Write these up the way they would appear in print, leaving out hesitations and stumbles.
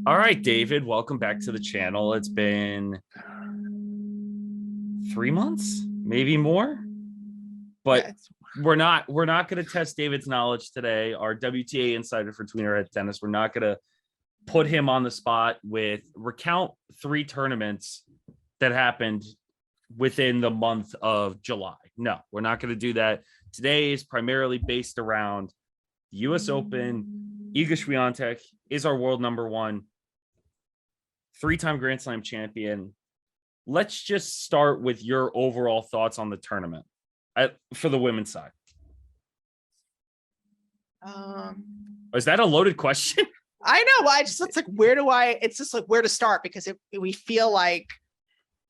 All right, David, welcome back to the channel. It's been 3 months, maybe more, but Yeah, we're not going to test David's knowledge today. Our WTA insider for Tweener Head Tennis. We're not going to put him on the spot with recount 3 tournaments that happened within the month of July. No, we're not going to do that. Today is primarily based around the US Open. Iga Swiatek is our world number 1, 3-time Grand Slam champion. Let's just start with your overall thoughts on the tournament for the women's side. Is that a loaded question? I know. It's like, it's just like where to start, because we feel like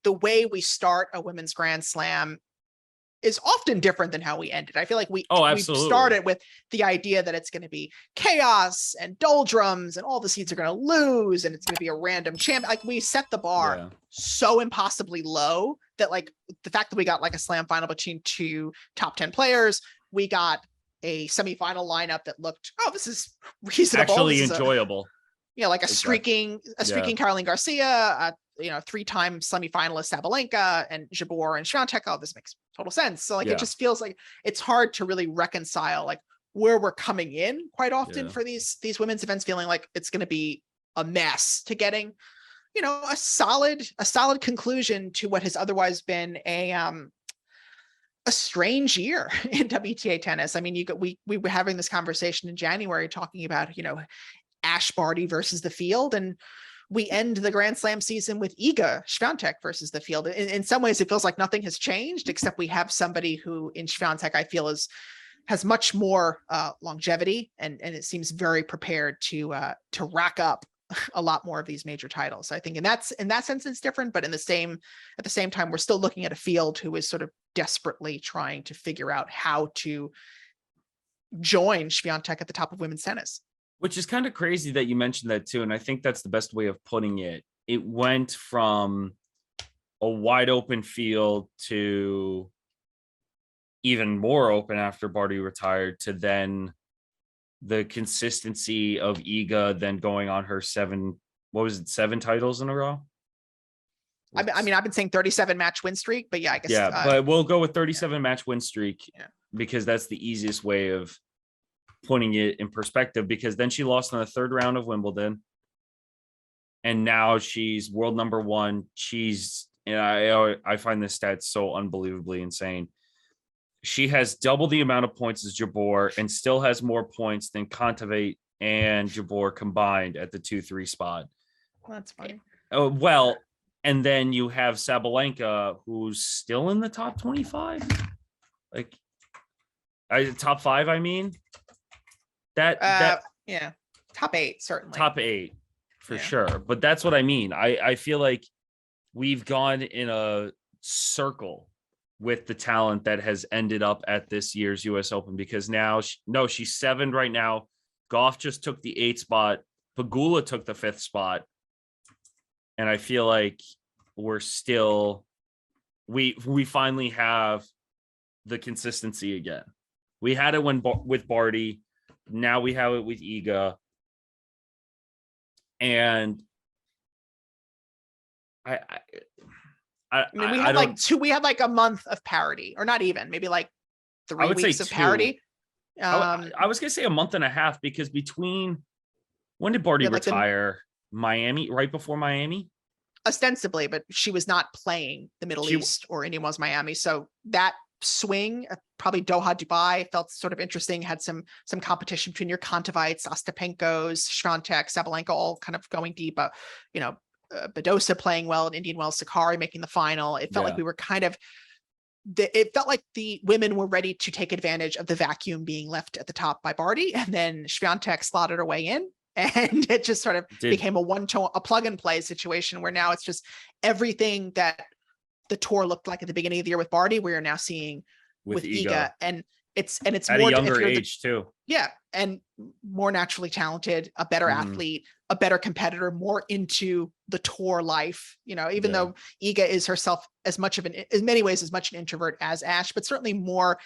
the way we start a women's Grand Slam is often different than how we ended. I feel like we started with the idea that it's going to be chaos and doldrums and all the seeds are going to lose and it's going to be a random champ. Like, we set the bar so impossibly low that, like, the fact that we got like a slam final between 2 top 10 players, we got a semifinal lineup that looked, oh, this is reasonable, actually enjoyable. Like a streaking Caroline Garcia, 3-time semifinalist Azarenka and Jabeur and Swiatek. Oh, this makes total sense. So it just feels like it's hard to really reconcile like where we're coming in quite often for these women's events, feeling like it's going to be a mess, to getting, a solid conclusion to what has otherwise been a strange year in WTA tennis. I mean, we were having this conversation in January talking about, Ash Barty versus the field, and we end the Grand Slam season with Iga Swiatek versus the field. In some ways, it feels like nothing has changed, except we have somebody who in Swiatek I feel has much more longevity, and it seems very prepared to rack up a lot more of these major titles. I think in that sense it's different, but at the same time, we're still looking at a field who is sort of desperately trying to figure out how to join Swiatek at the top of women's tennis. Which is kind of crazy that you mentioned that too. And I think that's the best way of putting it. It went from a wide open field to even more open after Barty retired, to then the consistency of Iga then going on her 7 titles in a row? I mean, I've been saying 37 match win streak, but I guess. Yeah, but we'll go with 37 match win streak because that's the easiest way of putting it in perspective, because then she lost in the 3rd round of Wimbledon and now she's world number 1. I find this stat so unbelievably insane. She has double the amount of points as Jabeur and still has more points than Kontaveit and Jabeur combined at the 2-3 spot. Well, that's funny. Oh, well, and then you have Sabalenka, who's still in the top 25, top 5. I mean, top 8, certainly. Top 8 for sure. But that's what I mean. I feel like we've gone in a circle with the talent that has ended up at this year's US Open, because now she's 7 right now. Goff just took the 8th spot. Pegula took the 5th spot. And I feel like we finally have the consistency again. We had it with Barty. Now we have it with Iga. And I mean, we had like a month of parity, or not even, maybe like 3 weeks of parity. I was gonna say a month and a half, because when did Barty retire? Miami, right before Miami? Ostensibly, but she was not playing the Middle East or Indian Wells, Miami. So that swing, probably Doha, Dubai, felt sort of interesting. Had some competition between your Kontaveits, Ostapenkos, Swiatek, Sabalenka, all kind of going deep. Badosa playing well in Indian Wells, Sakari making the final. It felt like we were it felt like the women were ready to take advantage of the vacuum being left at the top by Barty, and then Swiatek slotted her way in. And it just sort of became a plug and play situation where now it's just everything that the tour looked like at the beginning of the year with Barty, we are now seeing with Iga. And it's at more a younger age too. Yeah. And more naturally talented, a better athlete, a better competitor, more into the tour life, even though Iga is herself in many ways as much an introvert as Ash, but certainly more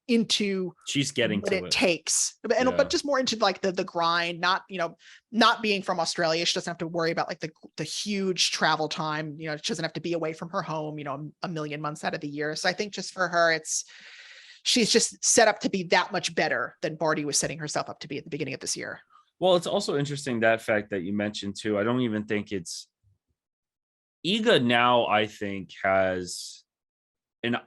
into she's getting what to it takes, but just more into like the grind, not, not being from Australia. She doesn't have to worry about like the huge travel time. She doesn't have to be away from her home, a million months out of the year. So I think just for her, she's just set up to be that much better than Barty was setting herself up to be at the beginning of this year. Well, it's also interesting, that fact that you mentioned too. I don't even think it's Iga now, I think, has, and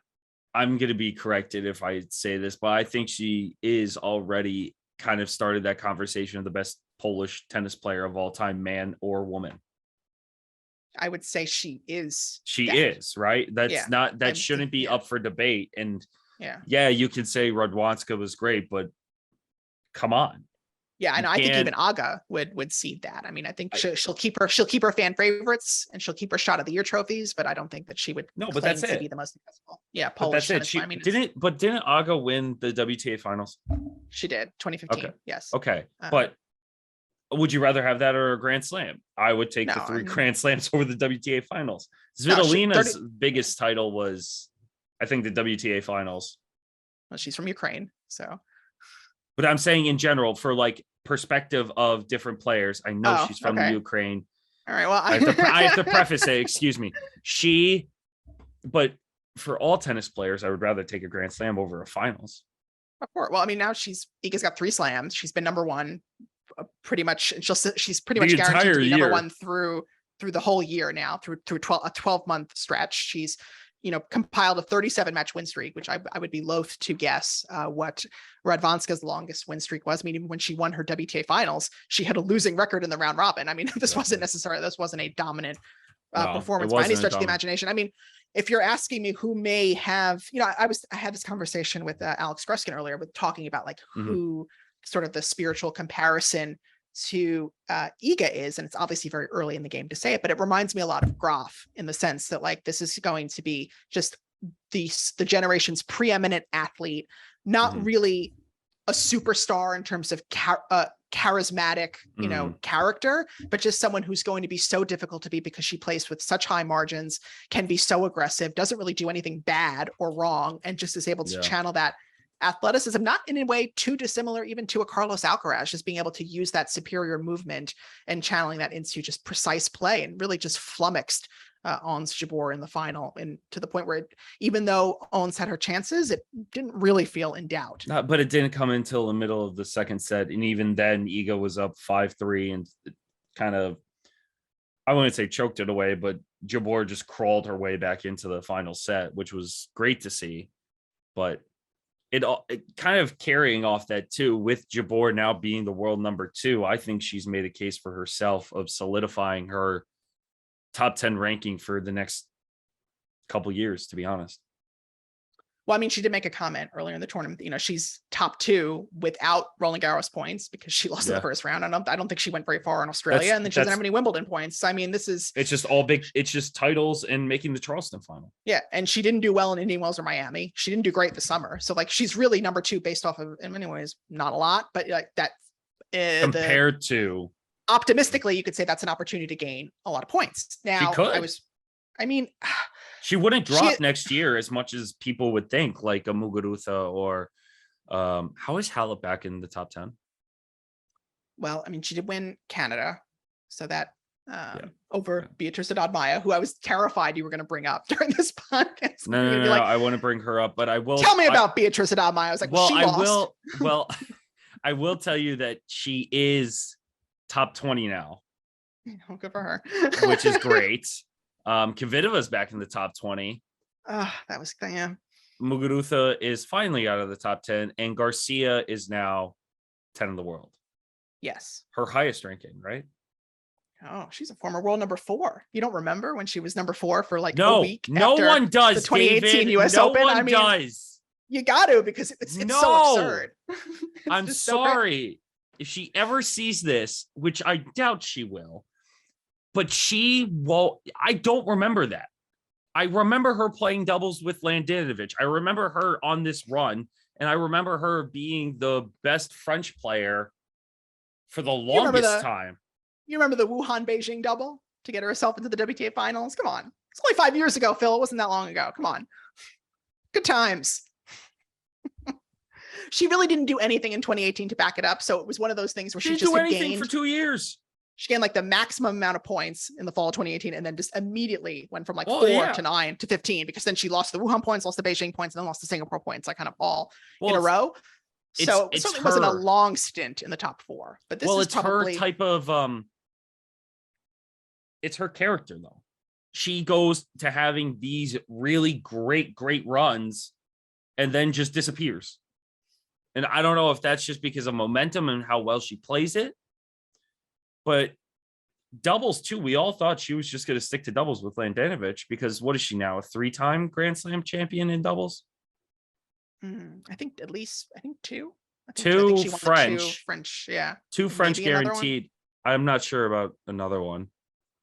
I'm going to be corrected if I say this, but I think she is already kind of started that conversation of the best Polish tennis player of all time, man or woman. I would say she is. She is, right? That's not, that shouldn't be up for debate. And you could say Radwanska was great, but come on. Yeah, and I think even Aga would cede that. I mean, I think she'll keep her fan favorites and she'll keep her shot of the year trophies, but I don't think that she would but that's to it. be the most successful. Yeah, Polish tennis. She didn't Aga win the WTA finals? She did, 2015. Okay. Yes. Okay. But would you rather have that or a Grand Slam? I would take the 3 Grand Slams over the WTA finals. Svitolina's biggest title was, I think, the WTA finals. Well, she's from Ukraine, so. But I'm saying in general, for like perspective of different players, I know she's from the Ukraine. All right. Well, I have to preface it. Excuse me. But for all tennis players, I would rather take a Grand Slam over a finals. Of course. Well, I mean, now Iga's got 3 slams. She's been number 1 pretty much. She's pretty much guaranteed to be number 1 through the whole year now, through a 12-month stretch. She's compiled a 37 match win streak, which I would be loath to guess what Radwanska's longest win streak was. I mean, even when she won her WTA finals, she had a losing record in the round robin. I mean, this wasn't a dominant performance by any stretch of the imagination. I mean, if you're asking me who may have, I had this conversation with Alex Gruskin earlier with talking about like who sort of the spiritual comparison to Iga is, and it's obviously very early in the game to say it, but it reminds me a lot of Graf in the sense that like this is going to be just the generation's preeminent athlete, not really a superstar in terms of charismatic, character, but just someone who's going to be so difficult to beat because she plays with such high margins, can be so aggressive, doesn't really do anything bad or wrong, and just is able to channel that athleticism, not in a way too dissimilar even to a Carlos Alcaraz, just being able to use that superior movement and channeling that into just precise play, and really just flummoxed Ons Jabeur in the final, and to the point where even though Ons had her chances, it didn't really feel in doubt. But it didn't come until the middle of the second set, and even then Iga was up 5-3 and kind of, I wouldn't say choked it away, but Jabeur just crawled her way back into the final set, which was great to see. But it kind of carrying off that too, with Jabeur now being the world number 2, I think she's made a case for herself of solidifying her top 10 ranking for the next couple years, to be honest. Well, I mean, she did make a comment earlier in the tournament, she's top 2 without Roland Garros points because she lost in the first round. I don't think she went very far in Australia, and then she doesn't have any Wimbledon points. I mean, it's just all big. It's just titles and making the Charleston final. Yeah. And she didn't do well in Indian Wells or Miami. She didn't do great this summer. So like, she's really number 2 based off of, in many ways, not a lot, but like that compared to optimistically, you could say that's an opportunity to gain a lot of points. Now she wouldn't drop next year as much as people would think, like a Muguruza or how is Halep back in the top 10? Well, I mean, she did win Canada, so that over Beatrice Haddad-Maia, who I was terrified you were going to bring up during this podcast. No, I want to bring her up, but I will tell me about Beatrice Haddad-Maia. I was like, I will tell you that she is top 20 now. Oh, good for her, which is great. Kvitova's back in the top 20. That was Muguruza is finally out of the top 10, and Garcia is now 10 in the world. Yes, her highest ranking, right? Oh, she's a former world number 4. You don't remember when she was number 4 for like a week? No one does. The 2018 US Open. I mean, does. You got to, because it's so absurd. I'm sorry if she ever sees this, which I doubt she will. But she won't. I don't remember that. I remember her playing doubles with Landinovic. I remember her on this run, and I remember her being the best French player for the longest time. You remember the Wuhan Beijing double to get herself into the WTA finals? Come on. It's only 5 years ago, Phil. It wasn't that long ago. Come on. Good times. She really didn't do anything in 2018 to back it up. So it was one of those things where She she didn't just do had anything gained, for 2 years. she gained like the maximum amount of points in the fall of 2018 and then just immediately went from like Well, 4 yeah. to 9 to 15 because then she lost the Wuhan points, lost the Beijing points, and then lost the Singapore points, like kind of all in a row. So it certainly wasn't a long stint in the top 4, but this is probably her type of it's her character though. She goes to having these really great runs and then just disappears. And I don't know if that's just because of momentum and how well she plays it, but doubles too. We all thought she was just going to stick to doubles with Landanovic because what is she now? A 3-time Grand Slam champion in doubles? I think at least, I think 2. I Two think she won French. 2 French, yeah. 2 French guaranteed. I'm not sure about another one,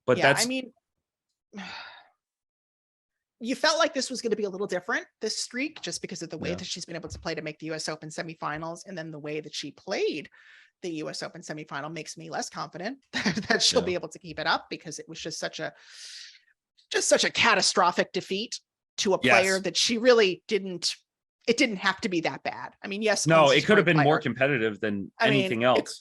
but yeah, that's. I mean, you felt like this was going to be a little different, this streak, just because of the way that she's been able to play to make the US Open semifinals. And then the way that she played the US Open semifinal makes me less confident that she'll be able to keep it up, because it was just such a catastrophic defeat to a player that she really didn't, it didn't have to be that bad. I mean, yes. No, it could have been more competitive than anything else.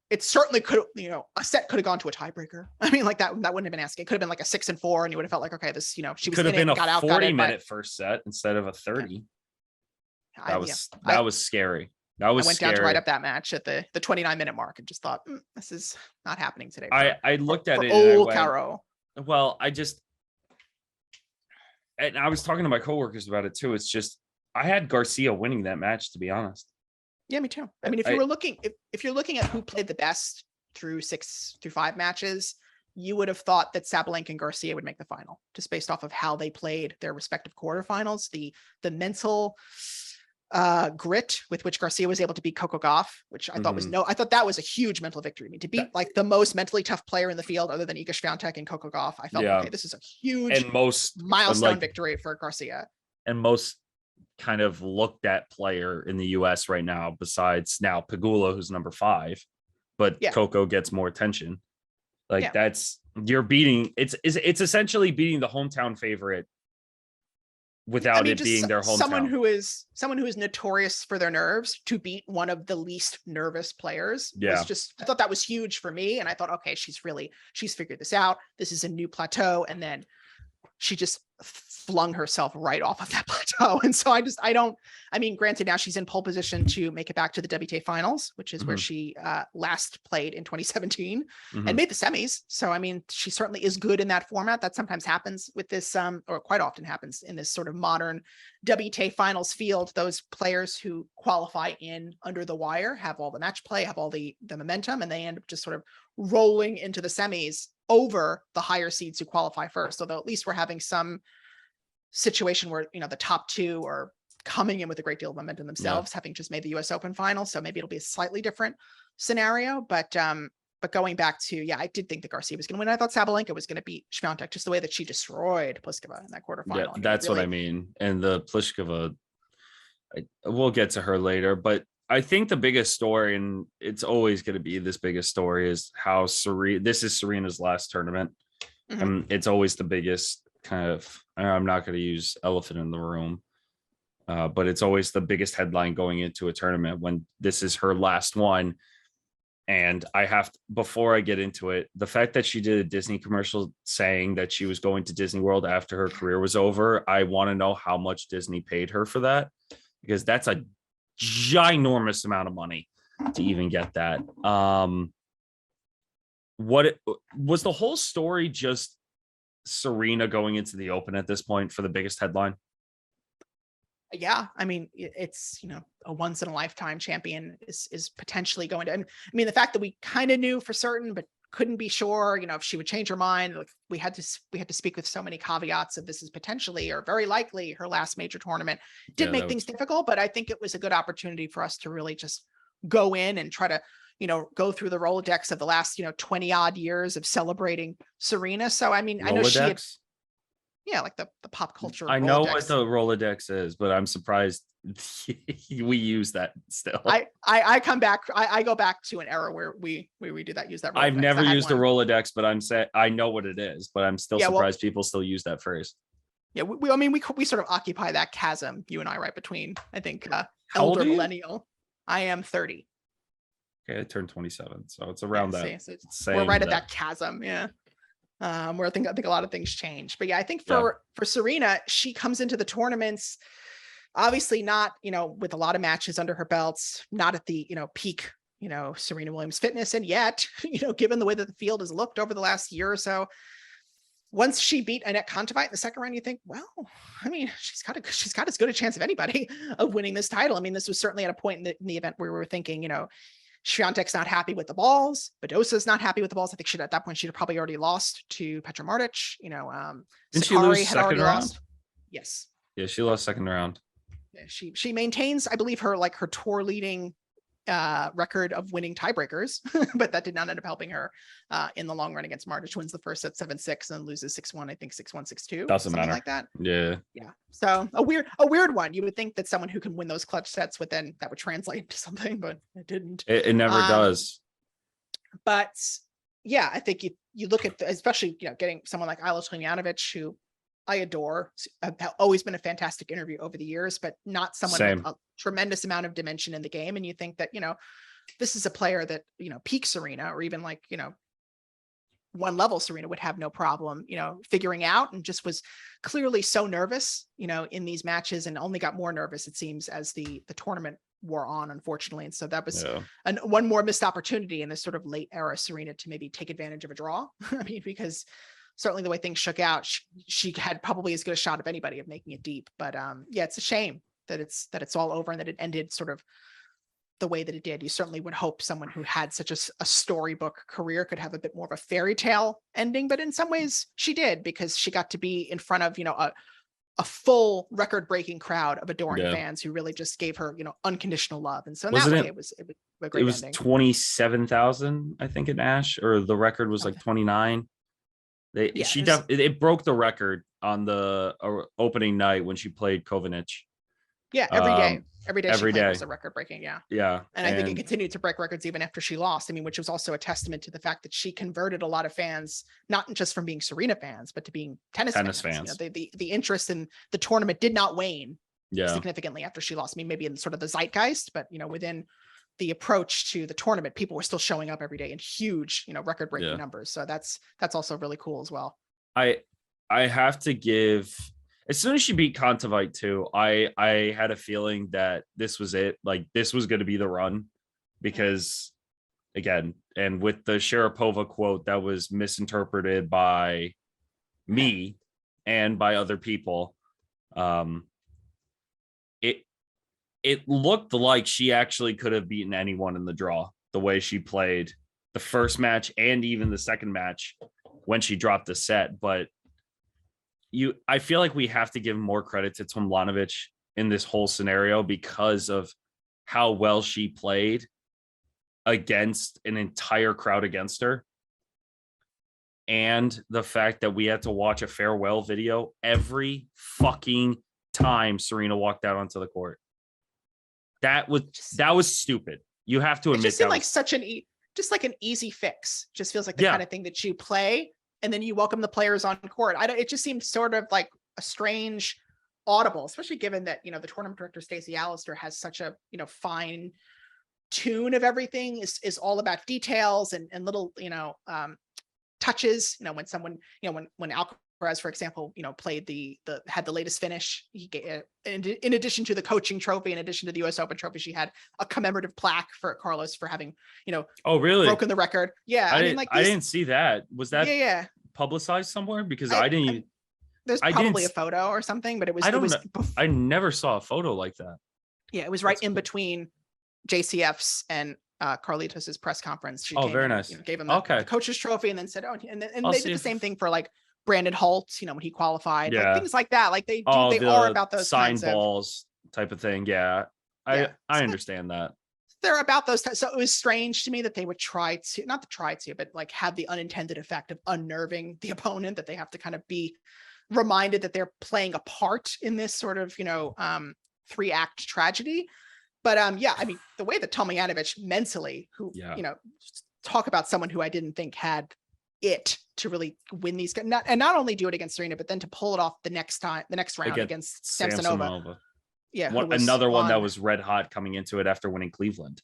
It certainly could, a set could have gone to a tiebreaker. I mean, like that wouldn't have been asking. It could have been like a 6-4, and you would have felt like, okay, this, she was could have been a got out, 40-minute first set instead of a 30. That was scary. That was I went scary. down to write up that match at the 29-minute mark and just thought, this is not happening today. I looked at it. Old Caro. Well, and I was talking to my coworkers about it too. It's just, I had Garcia winning that match, to be honest. Yeah, me too. I mean, if you're looking at who played the best through 5 matches, you would have thought that Sabalenka and Garcia would make the final, just based off of how they played their respective quarterfinals. The mental grit with which Garcia was able to beat Coco Gauff, which I thought I thought that was a huge mental victory. I mean, to beat like the most mentally tough player in the field other than Iga Swiatek and Coco Gauff, I felt okay, this is a huge and most milestone victory for Garcia. And most kind of looked at player in the US right now, besides now Pegula, who's number 5, but Coco gets more attention. Like that's, you're beating, it's essentially beating the hometown favorite without it being their hometown. Someone who is notorious for their nerves, to beat one of the least nervous players was just, I thought that was huge for me. And I thought, okay, she's figured this out. This is a new plateau. And then she just flung herself right off of that plateau. And so I mean, granted, now she's in pole position to make it back to the WTA finals, which is where she last played in 2017 and made the semis. So, I mean, she certainly is good in that format. That sometimes happens with this, or quite often happens in this sort of modern WTA finals field. Those players who qualify in under the wire have all the match play, have all the momentum, and they end up just sort of rolling into the semis over the higher seeds who qualify first. Although at least we're having some situation where, the top 2 are coming in with a great deal of momentum themselves, having just made the US Open final. So maybe it'll be a slightly different scenario, but going back to, I did think that Garcia was going to win. I thought Sabalenka was going to beat Swiatek, just the way that she destroyed Pliskova in that quarterfinal. Yeah, that's what I mean. And the Pliskova, we'll get to her later, but I think the biggest story, and it's always going to be this biggest story, is how this is Serena's last tournament. And it's always the biggest kind of, I'm not going to use elephant in the room, but it's always the biggest headline going into a tournament when this is her last one. And before I get into it, the fact that she did a Disney commercial saying that she was going to Disney World after her career was over, I want to know how much Disney paid her for that, because that's a ginormous amount of money to even get that. Was the whole story just Serena going into the Open at this point for the biggest headline? Yeah, I mean, it's, a once in a lifetime champion is potentially going to, and I mean, the fact that we kind of knew for certain but couldn't be sure, if she would change her mind. Like we had to speak with so many caveats of this is potentially or very likely her last major tournament. Did make things difficult, but I think it was a good opportunity for us to really just go in and try to, go through the Rolodex of the last, 20 odd years of celebrating Serena. So, I mean, Rolodex? I know she had, like the pop culture. I know what the Rolodex is, but I'm surprised we use that still. I come back. I go back to an era where we do that. Use that. Rolodex. I've never used a Rolodex, but I know what it is. But I'm still surprised people still use that phrase. Yeah, we sort of occupy that chasm, you and I, right between, I think, How old elder are you? millennial. I am 30. Okay, I turned 27, so it's around Yeah, that. see, so we're Same right at that chasm. Yeah. Where I think a lot of things change. But yeah, I think Yeah. for Serena, she comes into the tournaments, obviously not, with a lot of matches under her belts, not at the, peak, Serena Williams fitness. And yet, given the way that the field has looked over the last year or so, once she beat Annette Kontaveit in the second round, you think, well, I mean, she's got as good a chance of anybody of winning this title. I mean, this was certainly at a point in the event where we were thinking, Swiatek's not happy with the balls. Badosa's not happy with the balls. I think at that point she'd probably already lost to Petra Martic. Didn't she lose had already second round? lost. Yes. Yeah, she lost second round. Yeah, she maintains, I believe, her tour leading record of winning tiebreakers, but that did not end up helping her in the long run against Martic. Wins the first set 7-6 and loses 6-1, I think 6-1, 6-2. Doesn't something matter. Like that. Yeah. Yeah. So a weird one. You would think that someone who can win those clutch sets would translate to something, but it didn't. It never does. But yeah, I think you look at especially getting someone like Iga Swiatek, who I adore, have always been a fantastic interview over the years, but not someone with a tremendous amount of dimension in the game. And you think that, this is a player that, peak Serena, or even one level Serena would have no problem, figuring out, and just was clearly so nervous, in these matches, and only got more nervous, it seems, as the tournament wore on, unfortunately. And so that was one more missed opportunity in this sort of late era Serena to maybe take advantage of a draw. I mean, because certainly the way things shook out, she had probably as good a shot of anybody of making it deep. But yeah, it's a shame that it's all over and that it ended sort of the way that it did. You certainly would hope someone who had such a storybook career could have a bit more of a fairy tale ending, but in some ways she did, because she got to be in front of, a full record-breaking crowd of adoring fans who really just gave her, unconditional love. And so in that way, it was a great ending. 27,000, I think, in Ash, or the record was like 29. It broke the record on the opening night when she played Kovanic. Yeah, every day she played was a record breaking. Yeah. And I think it continued to break records even after she lost. I mean, which was also a testament to the fact that she converted a lot of fans, not just from being Serena fans, but to being tennis fans. The interest in the tournament did not wane significantly after she lost. I mean, maybe in sort of the zeitgeist, but within the approach to the tournament, people were still showing up every day in huge, record breaking numbers. So that's also really cool as well. I have to give, as soon as she beat Kontaveit too, I had a feeling that this was it. Like, this was going to be the run, because again, and with the Sharapova quote that was misinterpreted by me and by other people, it looked like she actually could have beaten anyone in the draw, the way she played the first match and even the second match when she dropped the set. But I feel like we have to give more credit to Tomljanovic in this whole scenario, because of how well she played against an entire crowd against her. And the fact that we had to watch a farewell video every fucking time Serena walked out onto the court. That was stupid. You have to admit, it just seemed like such an easy fix. Just feels like the kind of thing that you play and then you welcome the players on court. It just seemed sort of like a strange audible, especially given that, the tournament director, Stacey Allister, has such a, fine tune of everything, is all about details and little, touches, when someone, when Alcaraz, for example, played had the latest finish, he in addition to the coaching trophy, in addition to the US Open trophy, she had a commemorative plaque for Carlos for having, oh really, broken the record. Yeah. I didn't see that. Was that publicized somewhere? Because I didn't even, there's probably a photo or something, but it was, I never saw a photo like that. Yeah. It was right in between JCF's and Carlitos's press conference. She came very and, nice. Gave him the coach's trophy and then said, and they did the same thing for like Brandon Holt, when he qualified, like things like that. Like they are about those sign balls type of thing. Yeah. I understand that. They're about those. So it was strange to me that they would but like have the unintended effect of unnerving the opponent, that they have to kind of be reminded that they're playing a part in this sort of, 3-act tragedy. But I mean, the way that Tomljanovic mentally, talk about someone who I didn't think had it to really win these, not only do it against Serena, but then to pull it off the next round against Samsonova. Yeah, another one that was red hot coming into it after winning Cleveland.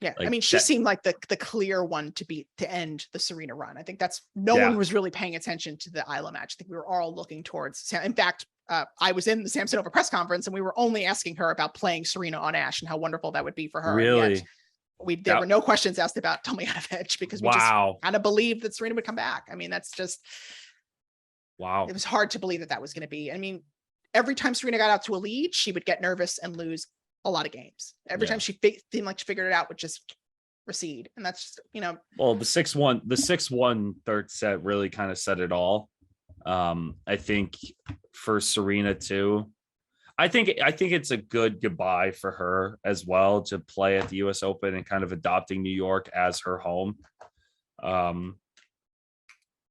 Yeah, like I mean, she seemed like the clear one to end the Serena run. I think that's no one was really paying attention to the Isla match. I think we were all looking towards. In fact, I was in the Samsonova press conference, and we were only asking her about playing Serena on Ash and how wonderful that would be for her. Really, there were no questions asked about Tomljanovic because we just kind of believed that Serena would come back. I mean, that's just It was hard to believe that was going to be. I mean, every time Serena got out to a lead, she would get nervous and lose a lot of games. Every time she seemed like she figured it out, would just recede. And that's just, well, the 6-1 third set really kind of said it all. I think for Serena too, I think it's a good goodbye for her as well to play at the US Open and kind of adopting New York as her home.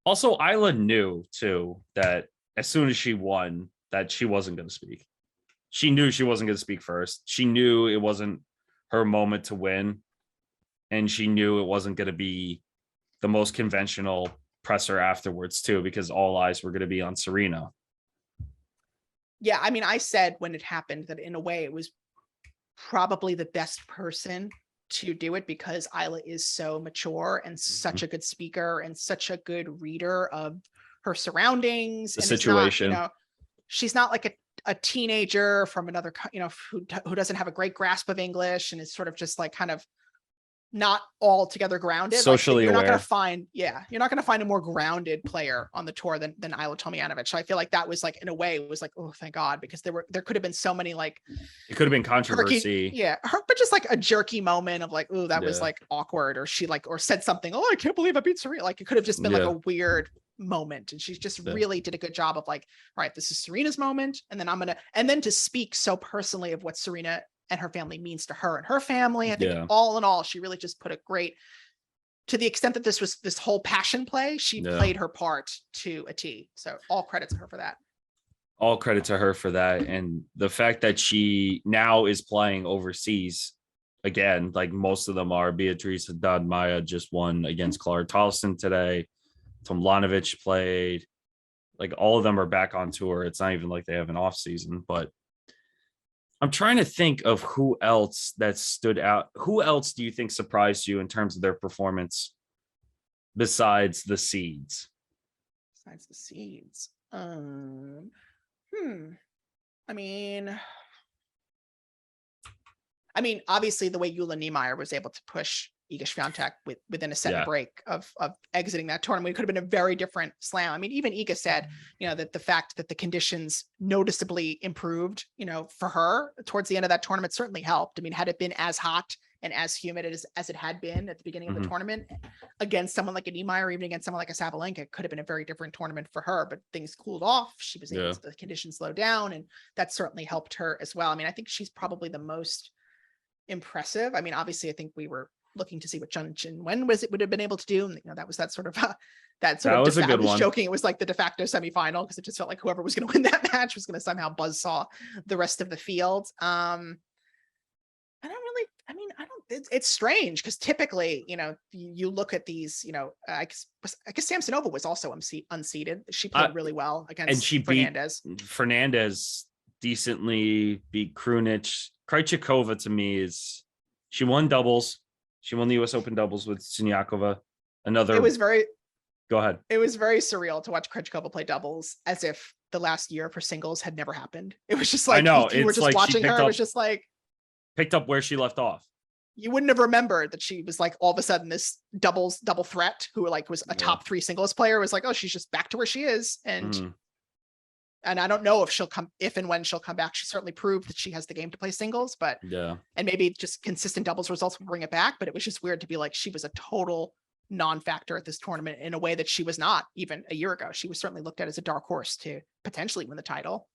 Also, Isla knew too that as soon as she won that she wasn't going to speak. She knew she wasn't going to speak first. She knew it wasn't her moment to win. And she knew it wasn't going to be the most conventional presser afterwards too, because all eyes were going to be on Serena. Yeah, I mean, I said when it happened that in a way it was probably the best person to do it because Isla is so mature and such a good speaker and such a good reader of her surroundings. The situation. Not, she's not like a teenager from another, who doesn't have a great grasp of English and is sort of just like kind of not altogether grounded. Socially aware. You're not going to find a more grounded player on the tour than Isla Tomljanovic. So I feel like that was like, in a way, it was like, oh, thank God, because there could have been so many like, it could have been controversy. But just like a jerky moment of like, oh, that was like awkward, or she or said something, oh, I can't believe I beat Serena. Like it could have just been like a weird moment, and she just really did a good job of like, all right, this is Serena's moment, and then to speak so personally of what Serena and her family means to her and her family. I think all in all, she really just put a great, to the extent that this was this whole passion play, she played her part to a T. So all credit to her for that. All credit to her for that. And the fact that she now is playing overseas again, like most of them are. Beatriz Haddad Maia just won against Clara Tolson today. Tomljanovic played. Like all of them are back on tour. It's not even like they have an off season, but I'm trying to think of who else that stood out. Who else do you think surprised you in terms of their performance besides the seeds? Besides the seeds. I mean, obviously the way Jule Niemeyer was able to push Iga Swiatek within a set break of exiting that tournament, it could have been a very different slam. I mean, even Iga said, that the fact that the conditions noticeably improved, for her towards the end of that tournament certainly helped. I mean, had it been as hot and as humid as it had been at the beginning of the tournament against someone like a Niemeyer, or even against someone like a Sabalenka, it could have been a very different tournament for her, but things cooled off. She was able to, the conditions slowed down, and that certainly helped her as well. I mean, I think she's probably the most impressive. I mean, obviously I think we were looking to see what Jun Wen would have been able to do. And, that was that sort of was a good one. Joking. It was like the de facto semifinal because it just felt like whoever was going to win that match was going to somehow buzzsaw the rest of the field. It's strange because typically, you look at these, I guess Samsonova was also unseeded. She played really well against and she Fernandez. Beat Fernandez decently, beat Krunic. Krejcikova to me she won doubles. She won the US Open doubles with Siniakova. It was very Go ahead. It was very surreal to watch Krejcikova play doubles as if the last year for singles had never happened. It was just like, I know, you were just like watching her. It was just like picked up where she left off. You wouldn't have remembered that she was like all of a sudden this double threat who was a top 3 singles player. It was like, oh, she's just back to where she is. And I don't know if and when she'll come back. She certainly proved that she has the game to play singles, but and maybe just consistent doubles results will bring it back. But it was just weird to be like, she was a total non-factor at this tournament in a way that she was not even a year ago. She was certainly looked at as a dark horse to potentially win the title.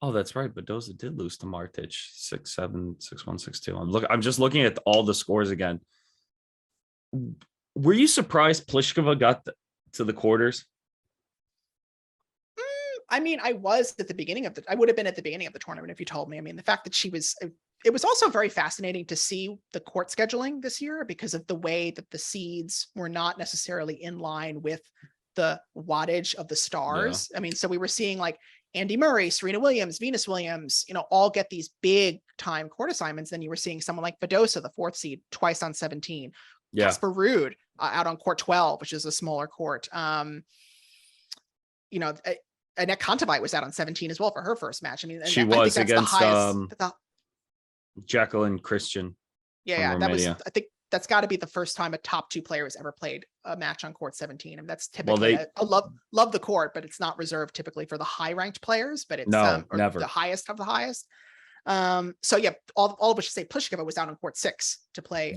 Oh, that's right. But Badoza did lose to Martic 6-7, 6-1, 6-2. I'm just looking at all the scores again. Were you surprised Pliskova got to the quarters? I mean, I was at the beginning I would have been at the beginning of the tournament if you told me. I mean, the fact that she was it was also very fascinating to see the court scheduling this year because of the way that the seeds were not necessarily in line with the wattage of the stars. I mean, so we were seeing like Andy Murray, Serena Williams, Venus Williams, all get these big time court assignments. Then you were seeing someone like Badosa, the 4th seed, twice on 17. Casper Ruud out on court 12, which is a smaller court. Annette Kontaveit was out on 17 as well for her first match. I mean, she was against Jacqueline Christian. Yeah, that was, I think that's got to be the first time a top 2 player has ever played a match on court 17. And that's typically, I love the court, but it's not reserved typically for the high ranked players, but it's never the highest of the highest. So yeah, all of which to say Pliskova was out on court 6 to play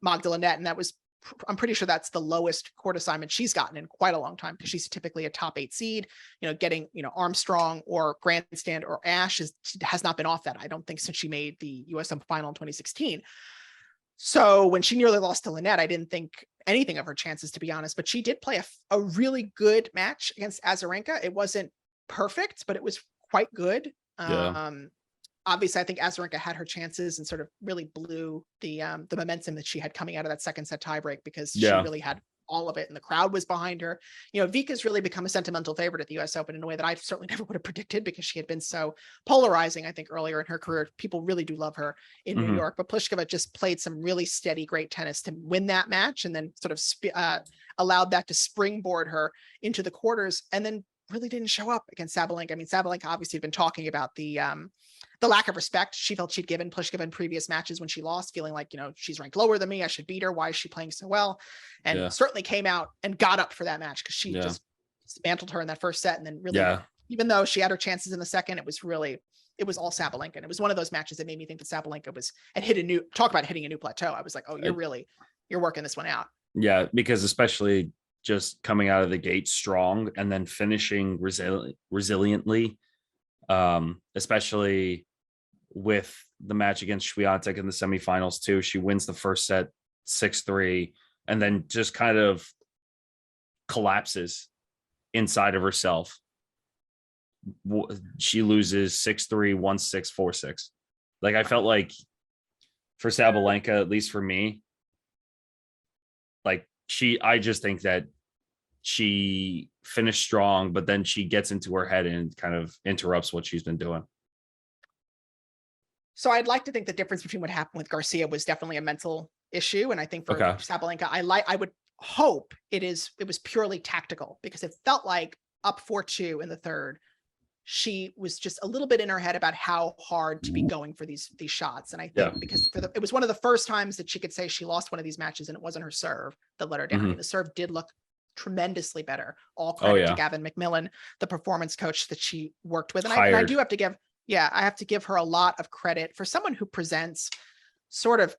Magdalene, and that was, I'm pretty sure that's the lowest court assignment she's gotten in quite a long time because she's typically a top 8 seed. Getting Armstrong or Grandstand or Ash has not been off that, I don't think, since she made the US Open final in 2016. So when she nearly lost to Lynette, I didn't think anything of her chances, to be honest, but she did play a really good match against Azarenka. It wasn't perfect, but it was quite good. Obviously, I think Azarenka had her chances and sort of really blew the momentum that she had coming out of that second set tiebreak because she really had all of it and the crowd was behind her. Vika's really become a sentimental favorite at the US Open in a way that I certainly never would have predicted because she had been so polarizing, I think, earlier in her career. People really do love her in New York, but Pliskova just played some really steady, great tennis to win that match and then sort of allowed that to springboard her into the quarters and then really didn't show up against Sabalenka. I mean, Sabalenka obviously had been talking about the lack of respect she felt she'd given Pliskova in previous matches when she lost, feeling like, she's ranked lower than me, I should beat her. Why is she playing so well? And certainly came out and got up for that match because she just dismantled her in that first set. And then really, even though she had her chances in the second, it was all Sabalenka. And it was one of those matches that made me think that Sabalenka had talk about hitting a new plateau. I was like, oh, you're working this one out. Yeah, because especially just coming out of the gate strong and then finishing resiliently, especially with the match against Swiatek in the semifinals too. She wins the first set 6-3 and then just kind of collapses inside of herself. She loses 6-3, 1-6, 4-6. Like, I felt like for Sabalenka, at least for me, like I just think that she finished strong, but then she gets into her head and kind of interrupts what she's been doing. So I'd like to think the difference between what happened with Garcia was definitely a mental issue. And I think for Sabalenka, I would hope it was purely tactical because it felt like up 4-2 in the third, she was just a little bit in her head about how hard to be going for these shots. And I think because it was one of the first times that she could say she lost one of these matches and it wasn't her serve that let her down. I mean, the serve did look tremendously better. All credit to Gavin McMillan, the performance coach that she worked with. And I do have to give, I have to give her a lot of credit for someone who presents sort of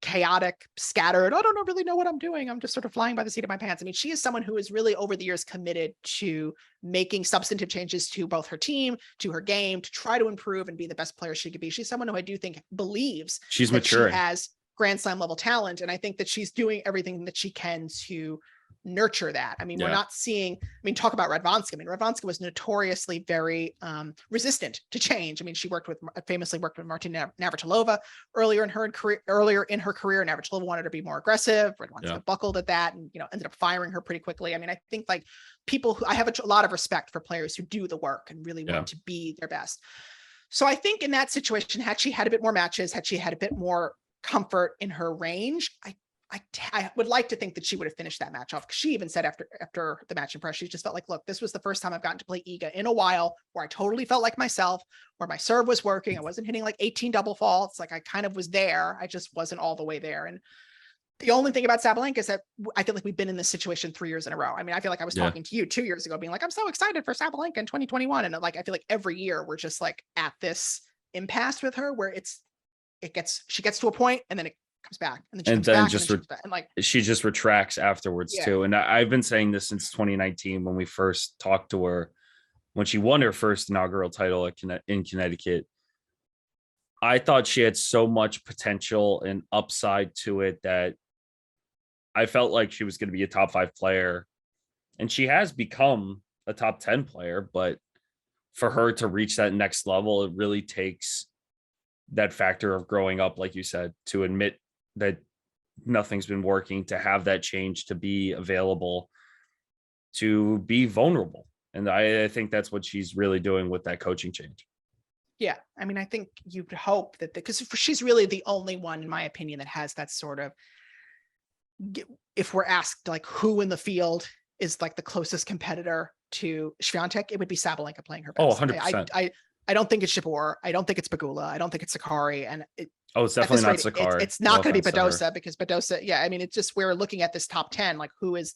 chaotic, scattered. I don't really know what I'm doing. I'm just sort of flying by the seat of my pants. I mean, she is someone who is really over the years committed to making substantive changes to both her team, to her game, to try to improve and be the best player she could be. She's someone who I do think believes she's that maturing. She has Grand Slam level talent. And I think that she's doing everything that she can to nurture that. I mean, we're not seeing, talk about Radwanska. I mean, Radwanska was notoriously very resistant to change. I mean, she famously worked with Martina Navratilova earlier in her career. Navratilova wanted to be more aggressive. Radwanska buckled at that and, ended up firing her pretty quickly. I mean, I think like people who I have a lot of respect for players who do the work and really want to be their best. So I think in that situation, had she had a bit more matches, had she had a bit more comfort in her range, I would like to think that she would have finished that match off because she even said after the match in press, she just felt like, look, this was the first time I've gotten to play Iga in a while where I totally felt like myself, where my serve was working. I wasn't hitting like 18 double faults. Like I kind of was there. I just wasn't all the way there. And the only thing about Sabalenka is that I feel like we've been in this situation 3 years in a row. I mean, I feel like I was talking to you 2 years ago being like, I'm so excited for Sabalenka in 2021. And like, I feel like every year we're just like at this impasse with her where she gets to a point and then it comes back and then she just retracts afterwards too. And I've been saying this since 2019 when we first talked to her when she won her first inaugural title in Connecticut. I thought she had so much potential and upside to it that I felt like she was going to be a top 5 player, and she has become a top 10 player, but for her to reach that next level, it really takes that factor of growing up, like you said, to admit that nothing's been working, to have that change, to be available, to be vulnerable. And I think that's what she's really doing with that coaching change. Yeah. I mean, I think you'd hope that because she's really the only one, in my opinion, that has that sort of, if we're asked like who in the field is like the closest competitor to Swiatek, it would be Sabalenka playing her best. 100%. I don't think it's Jabeur. I don't think it's Pegula. I don't think it's Sakari. And it's definitely not Sakari. It's not going to be Badosa, because Badosa, yeah, I mean, it's just, we're looking at this top 10, like who is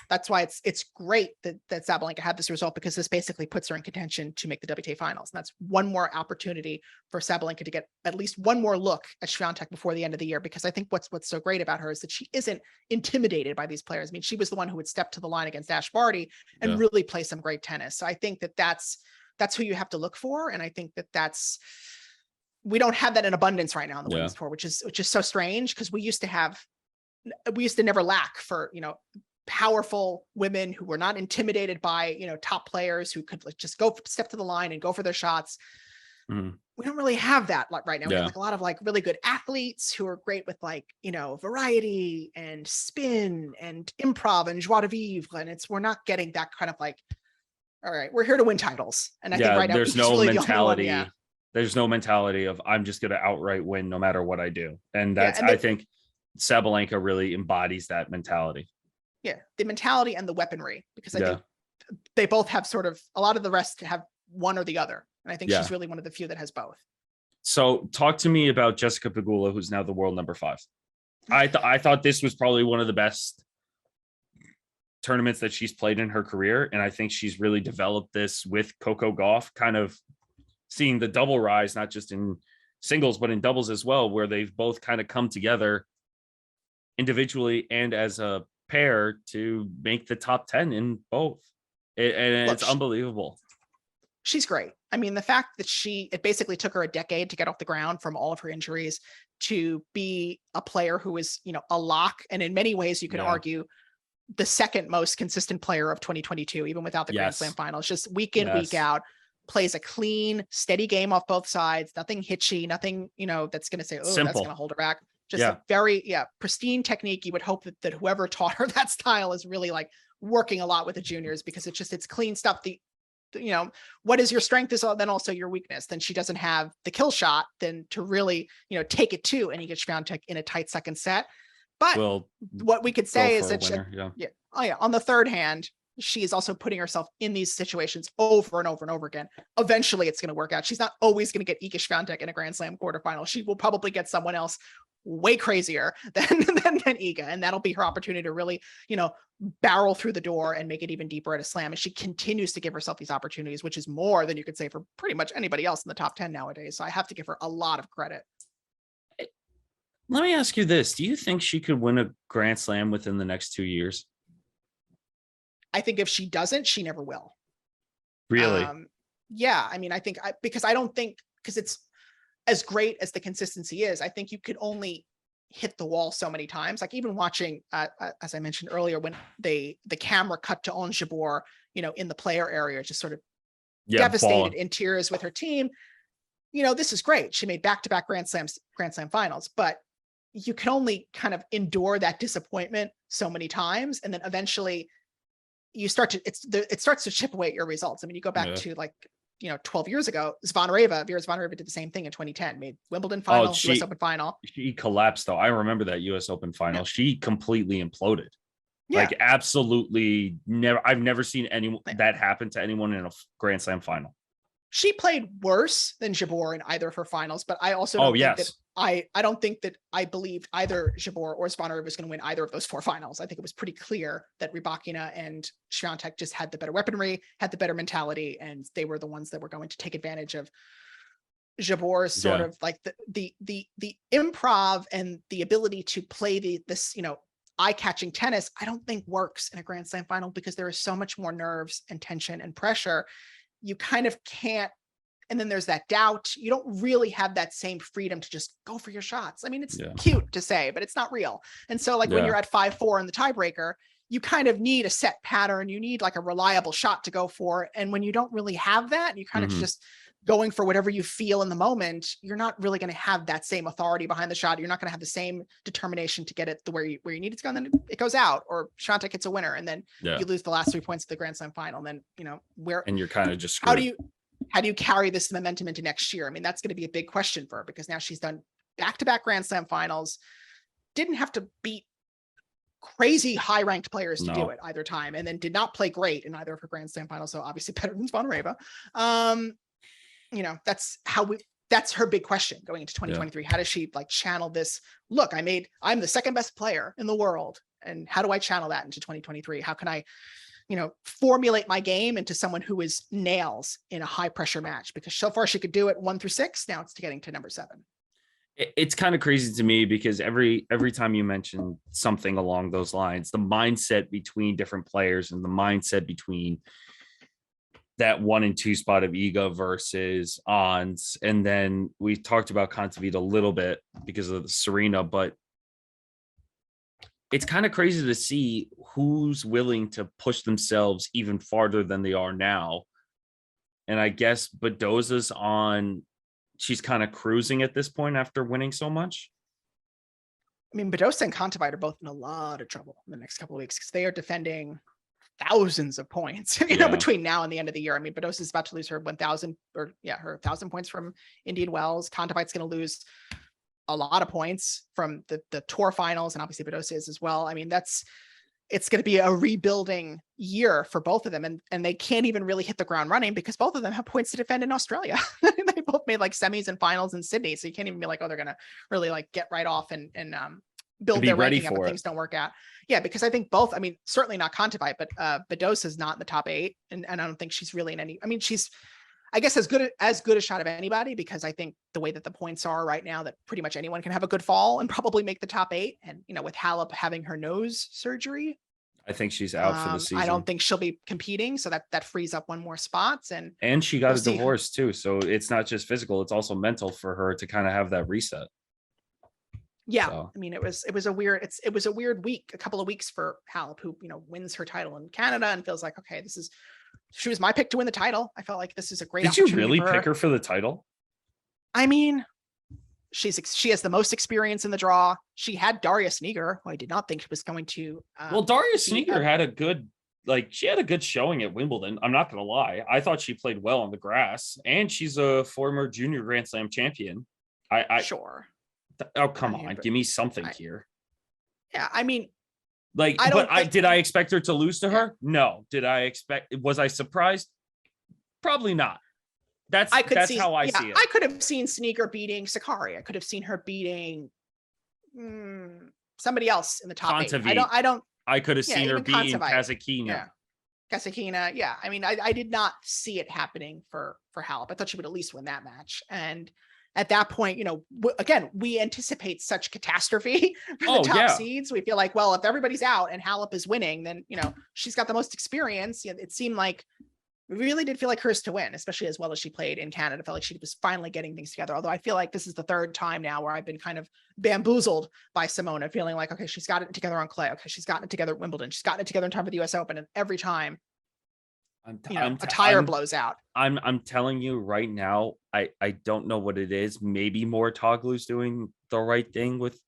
that's why it's great that Sabalenka had this result, because this basically puts her in contention to make the WTA finals. And that's one more opportunity for Sabalenka to get at least one more look at Swiatek before the end of the year. Because I think what's so great about her is that she isn't intimidated by these players. I mean, she was the one who would step to the line against Ash Barty and really play some great tennis. So I think that's who you have to look for. And I think we don't have that in abundance right now on the women's tour, which is so strange, because we used to never lack for, powerful women who were not intimidated by, top players who could just step to the line and go for their shots. We don't really have that right now. We have like a lot of like really good athletes who are great with like, variety and spin and improv and joie de vivre. And we're not getting that kind of like, all right, we're here to win titles. And I think right now there's no mentality. There's no mentality of I'm just going to outright win no matter what I do. And that's, I think Sabalenka really embodies that mentality. Yeah, the mentality and the weaponry, because I think they both have sort of, a lot of the rest have one or the other. And I think she's really one of the few that has both. So talk to me about Jessica Pegula, who's now the world number 5. I thought this was probably one of the best tournaments that she's played in her career. And I think she's really developed this with Coco Gauff, kind of seeing the double rise, not just in singles, but in doubles as well, where they've both kind of come together individually and as a pair to make the top 10 in both. It's unbelievable. She's great. I mean, the fact that it basically took her a decade to get off the ground from all of her injuries to be a player who is, a lock. And in many ways, you can argue the second most consistent player of 2022, even without the Grand Slam finals, just week in, week out, plays a clean, steady game off both sides, nothing hitchy, nothing, that's going to say, that's going to hold her back. Just a very, pristine technique. You would hope that whoever taught her that style is really like working a lot with the juniors, because it's clean stuff. What is your strength is then also your weakness. Then she doesn't have the kill shot then to really, take it to, and you get Swiatek in a tight second set. But what we could say is that on the third hand, she is also putting herself in these situations over and over and over again. Eventually it's going to work out. She's not always going to get Iga Swiatek in a Grand Slam quarterfinal. She will probably get someone else way crazier than Iga. And that'll be her opportunity to really, barrel through the door and make it even deeper at a slam. And she continues to give herself these opportunities, which is more than you could say for pretty much anybody else in the top 10 nowadays. So I have to give her a lot of credit. Let me ask you this. Do you think she could win a Grand Slam within the next 2 years? I think if she doesn't, she never will. Really? I mean, I think because it's as great as the consistency is, I think you could only hit the wall so many times. Like even watching, as I mentioned earlier, when the camera cut to Ons Jabeur, in the player area, just sort of devastated in tears with her team. This is great. She made back-to-back Grand Slam finals, but you can only kind of endure that disappointment so many times, and then eventually it starts to chip away at your results. I mean, you go back to 12 years ago, Vera Zvonareva did the same thing in 2010, made Wimbledon final, US Open final. She collapsed though. I remember that US Open final. She completely imploded. Like absolutely never. I've never seen that happen to anyone in a Grand Slam final. She played worse than Jabeur in either of her finals, but I also don't think that I don't think that I believed either Jabeur or Zvonareva was going to win either of those 4 finals. I think it was pretty clear that Rybakina and Swiatek just had the better weaponry, had the better mentality, and they were the ones that were going to take advantage of Jabeur's sort of like the improv and the ability to play this eye-catching tennis. I don't think works in a Grand Slam final, because there is so much more nerves and tension and pressure. You kind of can't, and then there's that doubt. You don't really have that same freedom to just go for your shots. I mean, it's cute to say, but it's not real. And so when you're at 5-4 in the tiebreaker, you kind of need a set pattern. You need like a reliable shot to go for. And when you don't really have that, you kind of just, going for whatever you feel in the moment, you're not really going to have that same authority behind the shot. You're not going to have the same determination to get it to where you need it to go. And then it goes out, or Swiatek hits a winner, and then you lose the last 3 points of the Grand Slam final. And then, you know, and you're kind of just screwed. How do you carry this momentum into next year? I mean, that's going to be a big question for her, because now she's done back-to-back Grand Slam finals, didn't have to beat crazy high-ranked players to do it either time, and then did not play great in either of her Grand Slam finals. So obviously better than Zvonareva. You know, that's her big question going into 2023. How does she like channel this? Look, I'm the second best player in the world. And how do I channel that into 2023? How can I, you know, formulate my game into someone who is nails in a high pressure match? Because so far she could do it 1 through 6. Now it's getting to number 7. It's kind of crazy to me, because every time you mention something along those lines, the mindset between different players and the mindset between that 1 and 2 spot of Iga versus Ons. And then we talked about Kontaveit a little bit because of the Serena, but it's kind of crazy to see who's willing to push themselves even farther than they are now. And I guess Badoza's she's kind of cruising at this point after winning so much. I mean, Badoza and Kontaveit are both in a lot of trouble in the next couple of weeks, because they are defending thousands of points, you know, between now and the end of the year. I mean, Badoza is about to lose her 1,000 her 1,000 points from Indian Wells. Kontaveit's going to lose a lot of points from the tour finals, and obviously Badoza is as well. I mean, it's going to be a rebuilding year for both of them, and they can't even really hit the ground running, because both of them have points to defend in Australia. They both made like semis and finals in Sydney, so you can't even be like, oh, they're going to really like get right off and build their ranking up if things don't work out. Yeah, because I think both, I mean, certainly not Kontaveit, but Badoza is not in the top 8, and I don't think she's really in any. I mean, she's, I guess, as good a shot of anybody, because I think the way that the points are right now, that pretty much anyone can have a good fall and probably make the top 8. And, you know, with Halep having her nose surgery, I think she's out for the season. I don't think she'll be competing, so that frees up 1 more spots. And she got a divorce too, so it's not just physical; it's also mental for her to kind of have that reset. Yeah, so. I mean, it was a weird week, a couple of weeks for Halep, who, you know, wins her title in Canada and feels like, okay, she was my pick to win the title. I felt like this is a great. Did you really pick her for the title? I mean, she has the most experience in the draw. She had Daria Sneager, who I did not think she was going to. Well, Daria Sneager had a good showing at Wimbledon. I'm not going to lie. I thought she played well on the grass, and she's a former junior Grand Slam champion. Sure. Oh, come on. Give me something here. Yeah. I mean, did I expect her to lose to her? No. Was I surprised? Probably not. That's how I see it. I could have seen Sneaker beating Sakari. I could have seen her beating somebody else in the top 8. I could have seen her beating Kasatkina. Yeah. Kasatkina. Yeah. I mean, I did not see it happening for Halep. I thought she would at least win that match. And at that point, you know, again, we anticipate such catastrophe for the top seeds. We feel like, well, if everybody's out and Halep is winning, then, you know, she's got the most experience. You know, it seemed like, we really did feel like hers to win, especially as well as she played in Canada. I felt like she was finally getting things together. Although I feel like this is the 3rd time now where I've been kind of bamboozled by Simona, feeling like, okay, she's got it together on clay. Okay, she's gotten it together at Wimbledon. She's gotten it together in time for the US Open. And every time a tire blows out. I'm telling you right now, I don't know what it is. Maybe Mouratoglou's doing the right thing with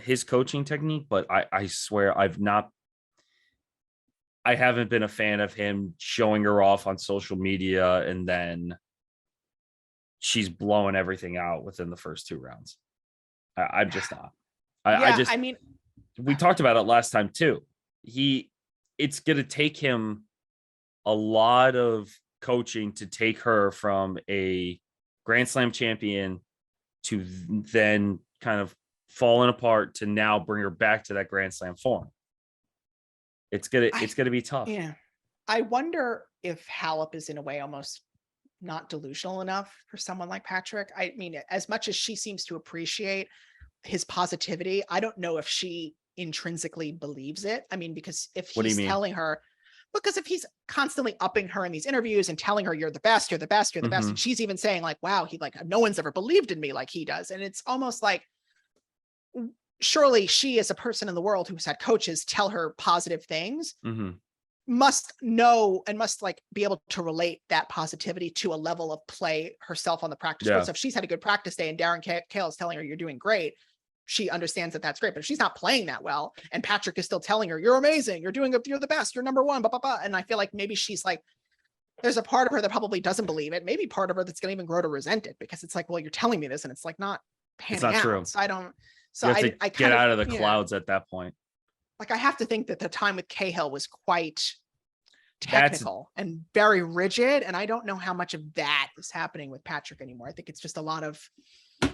his coaching technique, but I swear I haven't been a fan of him showing her off on social media, and then she's blowing everything out within the first 2 rounds. I'm just not. I mean, we talked about it last time too. It's going to take him a lot of coaching to take her from a Grand Slam champion to then kind of falling apart to now bring her back to that Grand Slam form. It's gonna be tough. Yeah. I wonder if Halep is in a way almost not delusional enough for someone like Patrick. I mean, as much as she seems to appreciate his positivity, I don't know if she intrinsically believes it. I mean, because if he's telling her, because if he's constantly upping her in these interviews and telling her, you're the best, you're the best, you're the best. And she's even saying like, wow, no one's ever believed in me like he does. And it's almost like, surely she is a person in the world who's had coaches tell her positive things. must know and must like be able to relate that positivity to a level of play herself on the practice court. So if she's had a good practice day and Darren Cahill is telling her you're doing great, she understands that that's great. But if she's not playing that well and Patrick is still telling her you're amazing, you're the best, you're number one, blah, blah, blah. And I feel like maybe she's like, there's a part of her that probably doesn't believe it. Maybe part of her that's going to even grow to resent it, because it's like, well, you're telling me this and it's like not panning out. True. So I don't. So I get out of the clouds at that point. Like I have to think that the time with Cahill was quite technical and very rigid. And I don't know how much of that is happening with Patrick anymore. I think it's just a lot of, I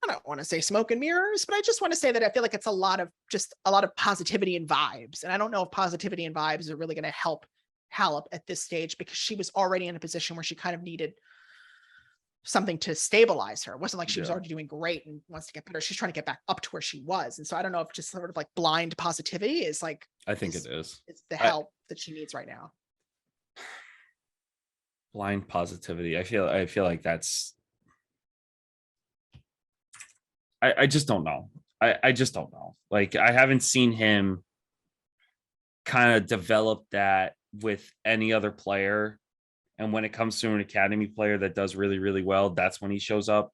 don't want to say smoke and mirrors, but I just want to say that I feel like it's a lot of positivity and vibes. And I don't know if positivity and vibes are really going to help Halep at this stage, because she was already in a position where she kind of needed something to stabilize her. It wasn't like she was already doing great and wants to get better. She's trying to get back up to where she was. And so I don't know if just sort of like blind positivity is like, I think it is. It's the help that she needs right now. Blind positivity. I feel like that's, I just don't know. I just don't know. Like I haven't seen him kind of develop that with any other player. And when it comes to an academy player that does really, really well, that's when he shows up.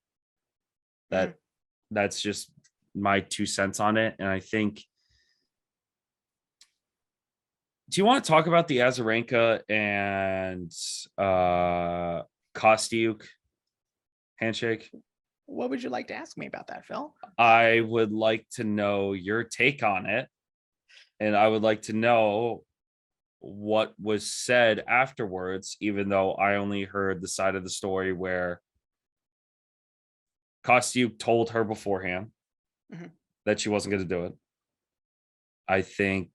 That's just my 2 cents on it. And I think, do you want to talk about the Azarenka and Kostyuk handshake? What would you like to ask me about that, Phil? I would like to know your take on it. And I would like to know what was said afterwards, even though I only heard the side of the story where Kostyuk told her beforehand that she wasn't going to do it. I think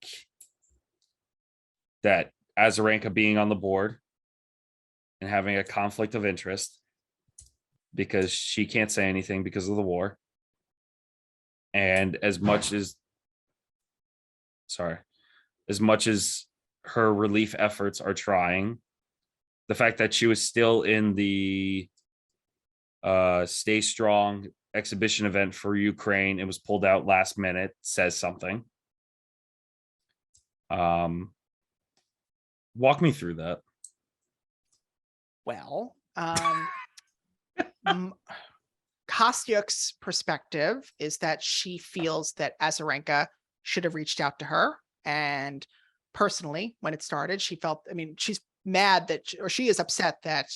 that Azarenka being on the board and having a conflict of interest because she can't say anything because of the war. And as much as her relief efforts are trying, the fact that she was still in the Stay Strong exhibition event for Ukraine, it was pulled out last minute, says something. Walk me through that. Well, Kostyuk's perspective is that she feels that Azarenka should have reached out to her. And personally, when it started, she felt, I mean, she's mad that, or she is upset that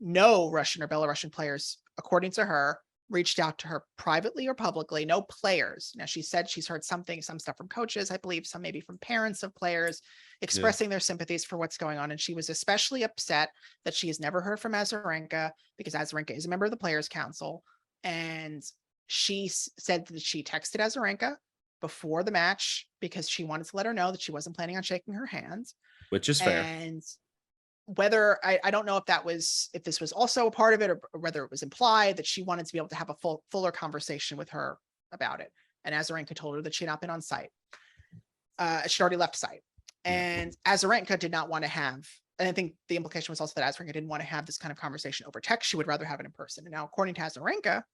no Russian or Belarusian players, according to her, reached out to her privately or publicly. No players. Now, she said she's heard some stuff from coaches, I believe, some maybe from parents of players expressing their sympathies for what's going on. And she was especially upset that she has never heard from Azarenka, because Azarenka is a member of the Players Council. And she said that she texted Azarenka before the match because she wanted to let her know that she wasn't planning on shaking her hand. Which is fair. And whether I don't know if this was also a part of it, or whether it was implied that she wanted to be able to have a fuller conversation with her about it. And Azarenka told her that she had not been on site. She'd already left site. And Azarenka did not want to have, and I think the implication was also that Azarenka didn't want to have this kind of conversation over text. She would rather have it in person. And now, according to Azarenka,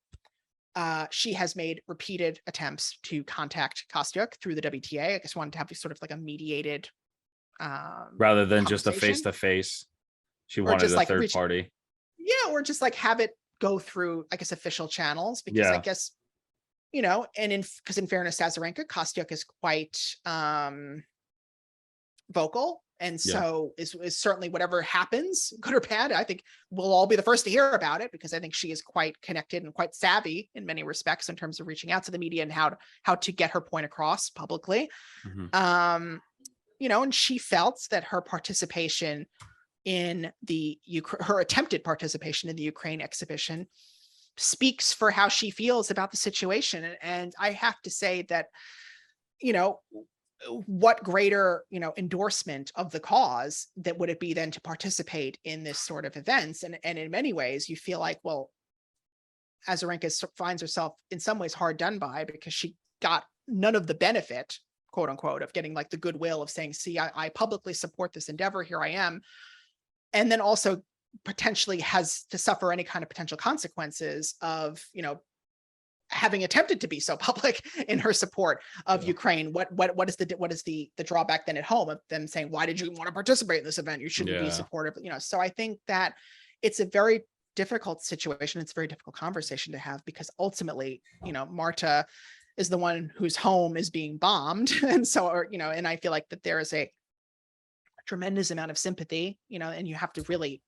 she has made repeated attempts to contact Kostyuk through the WTA. I guess wanted to have sort of like a mediated rather than just a face-to-face. She wanted a third party. Yeah, or just like have it go through, I guess, official channels, because I guess, and because in fairness to Azarenka, Kostyuk is quite vocal. And so is certainly whatever happens, good or bad, I think we'll all be the first to hear about it, because I think she is quite connected and quite savvy in many respects in terms of reaching out to the media and how to get her point across publicly. And she felt that her participation in her attempted participation in the Ukraine exhibition speaks for how she feels about the situation. And I have to say that, what greater, endorsement of the cause that would it be than to participate in this sort of events? And in many ways, you feel like, well, Azarenka finds herself in some ways hard done by, because she got none of the benefit, quote unquote, of getting like the goodwill of saying, see, I publicly support this endeavor. Here I am. And then also potentially has to suffer any kind of potential consequences of, having attempted to be so public in her support of Ukraine. What is the drawback then at home of them saying, why did you want to participate in this event? You shouldn't be supportive, So I think that it's a very difficult situation. It's a very difficult conversation to have, because ultimately, Marta is the one whose home is being bombed. And so, and I feel like that there is a tremendous amount of sympathy, and you have to really,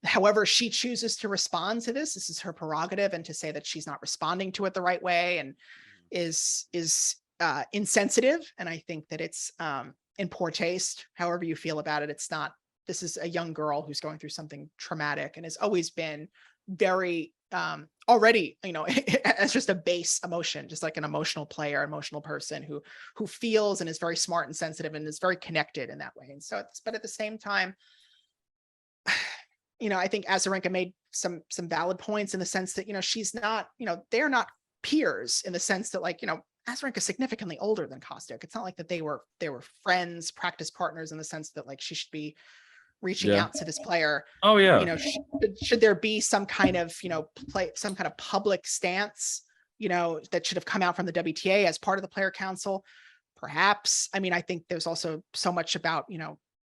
however she chooses to respond to this is her prerogative, and to say that she's not responding to it the right way and is insensitive. And I think that it's in poor taste. However you feel about it, it's not. This is a young girl who's going through something traumatic and has always been very already, as just a base emotion, just like an emotional player, emotional person who feels and is very smart and sensitive and is very connected in that way. And so, but at the same time, I think Azarenka made some valid points in the sense that, she's not, they're not peers in the sense that, like, Azarenka is significantly older than Kostyuk. It's not like that they were friends, practice partners, in the sense that, like, she should be reaching out to this player. Oh yeah. Should there be some kind of, some kind of public stance, that should have come out from the WTA as part of the player council? Perhaps. I mean, I think there's also so much about,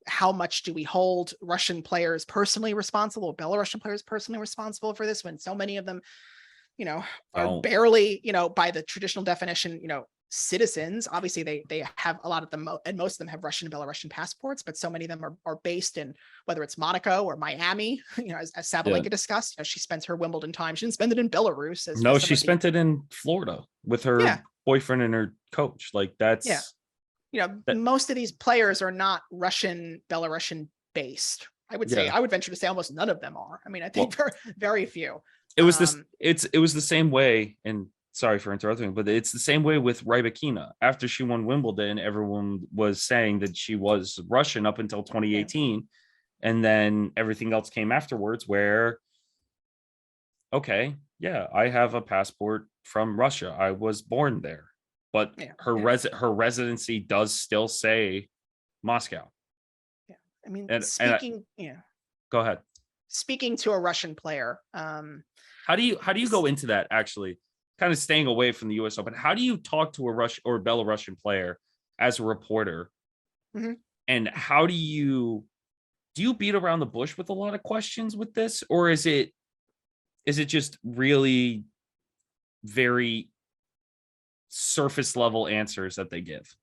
how much do we hold Russian players personally responsible, Belarusian players personally responsible for this, when so many of them, are barely, by the traditional definition, citizens. Obviously they have a lot of them, and most of them have Russian and Belarusian passports, but so many of them are based in, whether it's Monaco or Miami, as Sabalenka discussed. She spends her Wimbledon time. She didn't spend it in Belarus. She spent it in Florida with her boyfriend and her coach. Like that's most of these players are not Russian, Belarusian based. I would say, I would venture to say almost none of them are. I mean, I think very few. It was it was the same way, and sorry for interrupting, but it's the same way with Rybakina. After she won Wimbledon, everyone was saying that she was Russian up until 2018. And then everything else came afterwards where, okay, I have a passport from Russia. I was born there. But her residency does still say Moscow. Yeah. I mean, Go ahead. Speaking to a Russian player. How do you go into that, actually? Kind of staying away from the US Open. How do you talk to a Russian or Belarusian player as a reporter? Mm-hmm. And how do you beat around the bush with a lot of questions with this? Or is it just really very surface level answers that they give?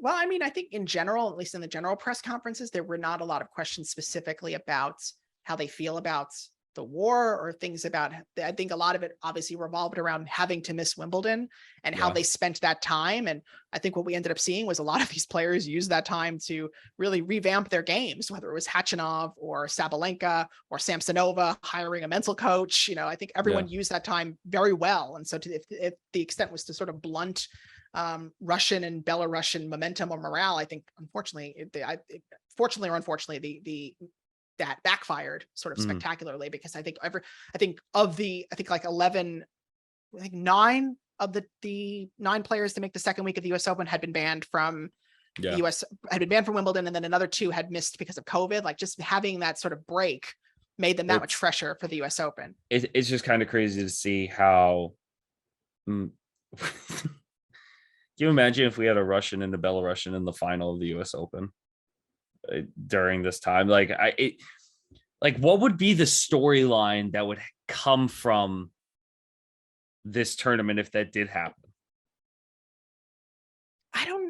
Well, I mean, I think in general, at least in the general press conferences, there were not a lot of questions specifically about how they feel about the war or things about, I think a lot of it obviously revolved around having to miss Wimbledon and how they spent that time. And I think what we ended up seeing was a lot of these players use that time to really revamp their games, whether it was Khachanov or Sabalenka or Samsonova hiring a mental coach. I think everyone used that time very well. And so if the extent was to sort of blunt Russian and Belarusian momentum or morale, I think unfortunately, fortunately or unfortunately, that backfired sort of spectacularly, because I think nine of the 9 players to make the second week of the US Open had been banned from the US, had been banned from Wimbledon, and then another 2 had missed because of COVID. Like, just having that sort of break made them that much fresher for the US Open. It's just kind of crazy to see how. Can you imagine if we had a Russian and a Belarusian in the final of the US Open during this time? Like, what would be the storyline that would come from this tournament if that did happen?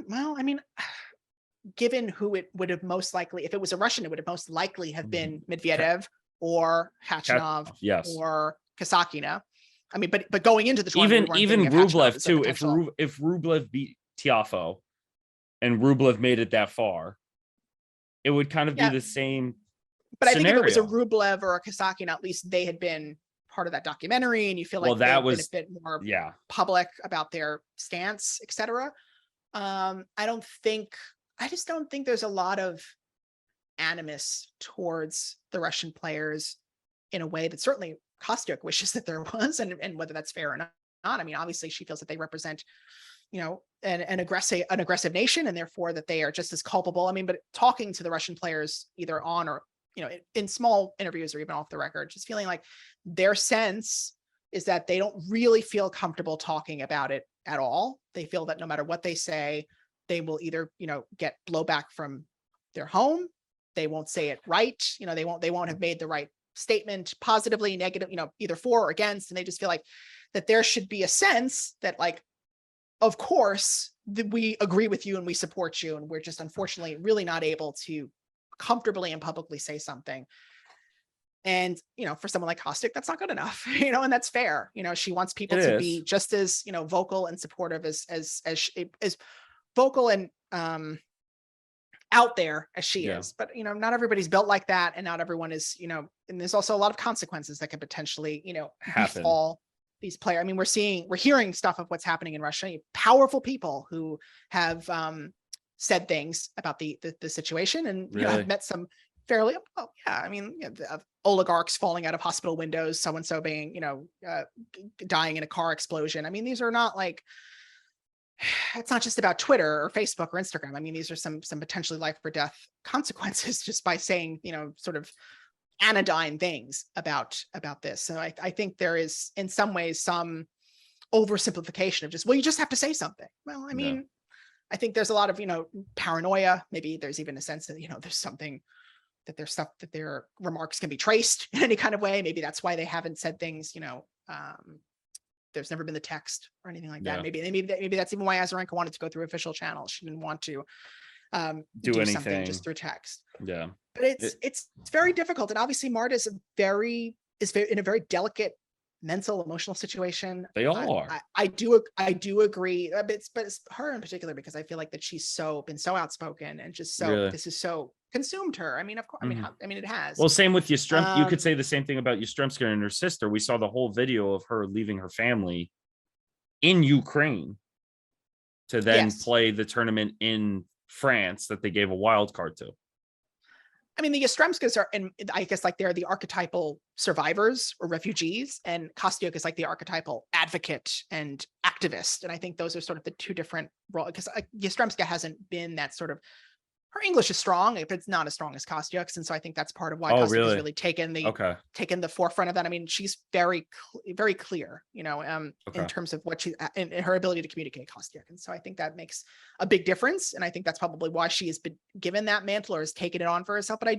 Well, I mean, given who it would have most likely, if it was a Russian, it would have most likely have been Medvedev or Khachanov or Kasatkina. I mean, but going into the tournament, even Rublev too. If Rublev beat Tiafoe and Rublev made it that far, it would kind of be the same. But scenario. I think if it was a Rublev or a Kasatkina, at least they had been part of that documentary, and you feel like that was been a bit more public about their stance, etc. I just don't think there's a lot of animus towards the Russian players in a way that certainly Kostyuk wishes that there was, and whether that's fair or not. I mean, obviously she feels that they represent, an aggressive nation, and therefore that they are just as culpable. I mean, but talking to the Russian players either on or you know, in small interviews or even off the record, just feeling like their sense is that they don't really feel comfortable talking about it at all. They feel that no matter what they say, they will either, you know, get blowback from their home. They won't say it right. You know, they won't have made the right statement, positively, negative, you know, either for or against. And they just feel like that there should be a sense that, like, of course, that we agree with you and we support you. And we're just unfortunately really not able to comfortably and publicly say something. And, you know, for someone like Kostyuk, that's not good enough, you know, and that's fair. You know, she wants people to be just as, you know, vocal and supportive as vocal and out there as she is. But, you know, not everybody's built like that. And not everyone is, you know, and there's also a lot of consequences that could potentially, you know, befall these players. I mean, we're hearing stuff of what's happening in Russia, powerful people who have said things about the situation, and you know, I've met some fairly, oh yeah, I mean, you know, oligarchs falling out of hospital windows, so-and-so being, you know, dying in a car explosion. I mean, these are not like, it's not just about Twitter or Facebook or Instagram. I mean, these are some potentially life or death consequences just by saying, you know, sort of anodyne things about this. So I think there is in some ways some oversimplification of just, well, you just have to say something. Well, I mean, I think there's a lot of, you know, paranoia. Maybe there's even a sense that, you know, there's something that there's stuff that their remarks can be traced in any kind of way. Maybe that's why they haven't said things, you know, there's never been the text or anything like that. Maybe that's even why Azarenka wanted to go through official channels. She didn't want to do anything, something just through text. Yeah. But it's very difficult. And obviously Marta is in a very delicate mental, emotional situation. They all are. I do agree. But it's her in particular, because I feel like that she's been so outspoken and just so really? This is so consumed her. I mean, of course, I mean, it has. Well, same with Yastrzemska. You could say the same thing about Yastrzemska and her sister. We saw the whole video of her leaving her family in Ukraine to then play the tournament in France that they gave a wild card to. I mean, the Yastrzemskas are, and I guess like they're the archetypal survivors or refugees, and Kostyuk is like the archetypal advocate and activist. And I think those are sort of the two different roles, because Yastrzemska hasn't been that sort of, her English is strong, but it's not as strong as Kostyuk's. And so I think that's part of why Kostyuk has really taken the forefront of that. I mean, she's very clear, you know, in terms of what she, in her ability to communicate Kostyuk. And so I think that makes a big difference. And I think that's probably why she has been given that mantle or has taken it on for herself. But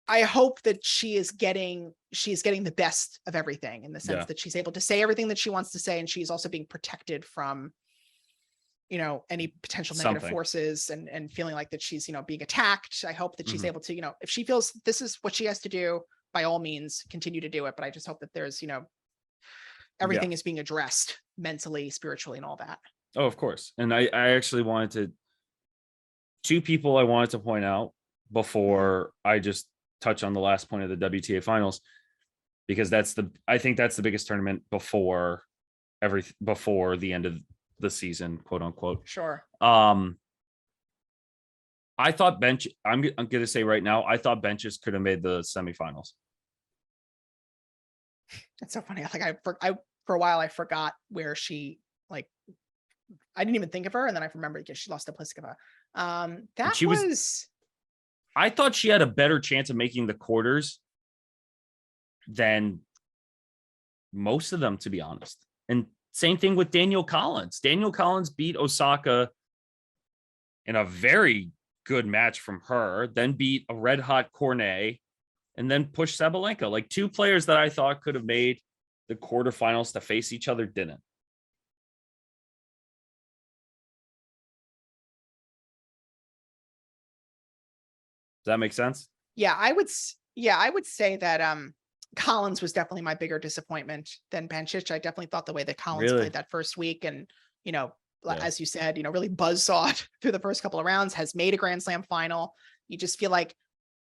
I hope that she is getting the best of everything, in the sense that she's able to say everything that she wants to say. And she's also being protected from, you know, any potential negative forces and feeling like that she's, you know, being attacked. I hope that she's able to, you know, if she feels this is what she has to do, by all means, continue to do it. But I just hope that there's, you know, everything is being addressed mentally, spiritually, and all that. Oh, of course. And I actually two people I wanted to point out before I just touch on the last point of the WTA finals, because I think that's the biggest tournament before the end of the season, quote unquote. Sure. I thought I'm going to say right now, I thought Benches could have made the semifinals. That's so funny. Like I for a while I forgot where she, like, I didn't even think of her, and then I remembered because she lost to Pliskova. I thought she had a better chance of making the quarters than most of them, to be honest. And same thing with Danielle Collins. Danielle Collins beat Osaka in a very good match from her, then beat a red hot Cornet, and then pushed Sabalenka. Like, two players that I thought could have made the quarterfinals to face each other didn't. Does that make sense? Yeah, I would say that Collins was definitely my bigger disappointment than Bencic. I definitely thought the way that Collins played that first week, and, you know, as you said, you know, really buzzsawed through the first couple of rounds, has made a Grand Slam final. You just feel like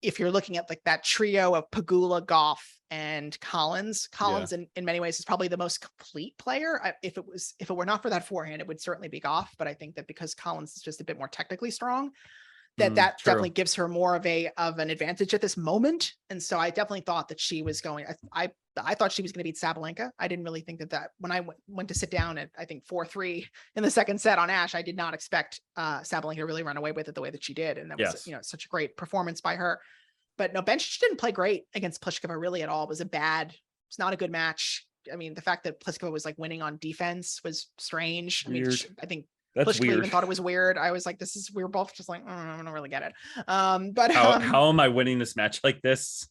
if you're looking at like that trio of Pegula, Goff, and Collins in many ways is probably the most complete player. If it were not for that forehand, it would certainly be Goff. But I think that because Collins is just a bit more technically strong, that definitely gives her more of an advantage at this moment. And so I definitely thought that she was going, I thought she was going to beat Sabalenka. I didn't really think that when I went to sit down at, I think 4-3 in the second set on Ash, I did not expect Sabalenka to really run away with it the way that she did. And that was, you know, such a great performance by her. but no, Bencic didn't play great against Pliskova really at all. It's not a good match. I mean, the fact that Pliskova was like winning on defense was strange. I mean, Weird. I think That's Pliskova weird. even thought it was weird. I was like, this is, we were both just like, I don't really get it. How am I winning this match like this?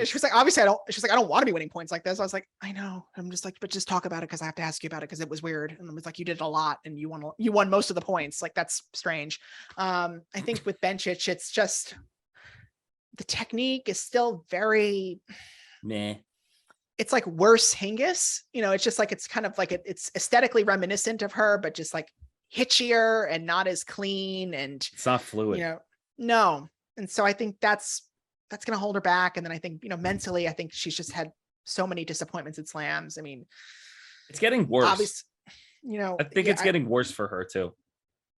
She was like, obviously she's like, I don't want to be winning points like this. I was like, I know. I'm just like, but just talk about it because I have to ask you about it because it was weird. And it was like, you did a lot and you won most of the points. Like, that's strange. I think with Bencic, it's just the technique is still very meh. It's like worse Hingis. It's just like, it's kind of like it's aesthetically reminiscent of her, but just like hitchier and not as clean. And it's not fluid. No. And so I think that's going to hold her back. And then I think, mentally, I think she's just had so many disappointments at slams. I mean, it's getting worse. Obviously, I think it's getting worse for her too.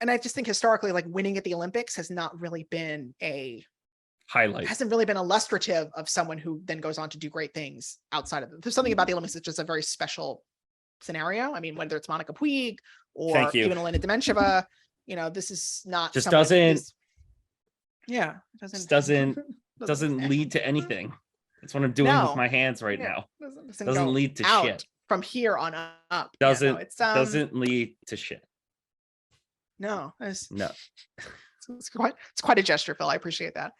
And I just think historically, like winning at the Olympics has not really been a highlight. Hasn't really been illustrative of someone who then goes on to do great things outside of it. There's something about the Olympics that's just a very special scenario. I mean, whether it's Monica Puig or even Elena Demencheva, this is not just doesn't lead to anything. That's what I'm doing with my hands right now. Doesn't lead to shit from here on up. Doesn't lead to shit. No. No. It's quite a gesture, Phil. I appreciate that.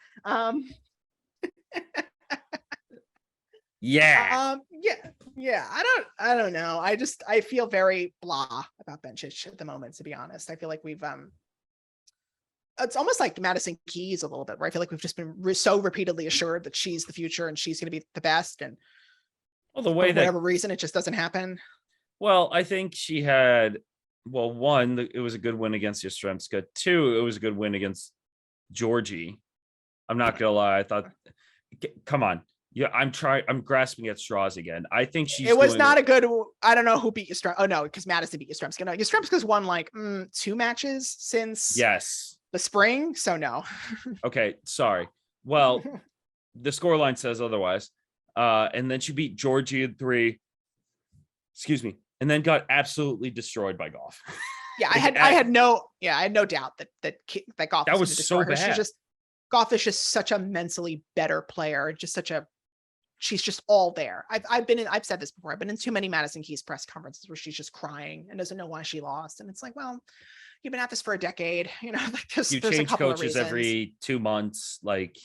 Yeah. I don't know. I feel very blah about Bencic at the moment, to be honest. I feel like we've it's almost like Madison Keys a little bit, where I feel like we've just been so repeatedly assured that she's the future and she's going to be the best, and the way for whatever reason it just doesn't happen. Well, I think she had, one, it was a good win against Yastremska. Two, it was a good win against Georgie. I'm not gonna lie, I thought, come on. Yeah, I'm grasping at straws again. I think it was not a good. I don't know who beat Yastremska. Oh no, because Madison beat Yastremska. No, Yastremska's won like 2 matches since the spring. So no. Okay, sorry. Well, the scoreline says otherwise. And then she beat Georgie in 3. Excuse me. And then got absolutely destroyed by Goff. Yeah, I had no doubt that Goff. That was so bad. Goff is just such a mentally better player. She's just all there. I've said this before. I've been in too many Madison Keys press conferences where she's just crying and doesn't know why she lost. And it's like, well, you've been at this for a decade. Like there's a couple of reasons. Every 2 months. Like,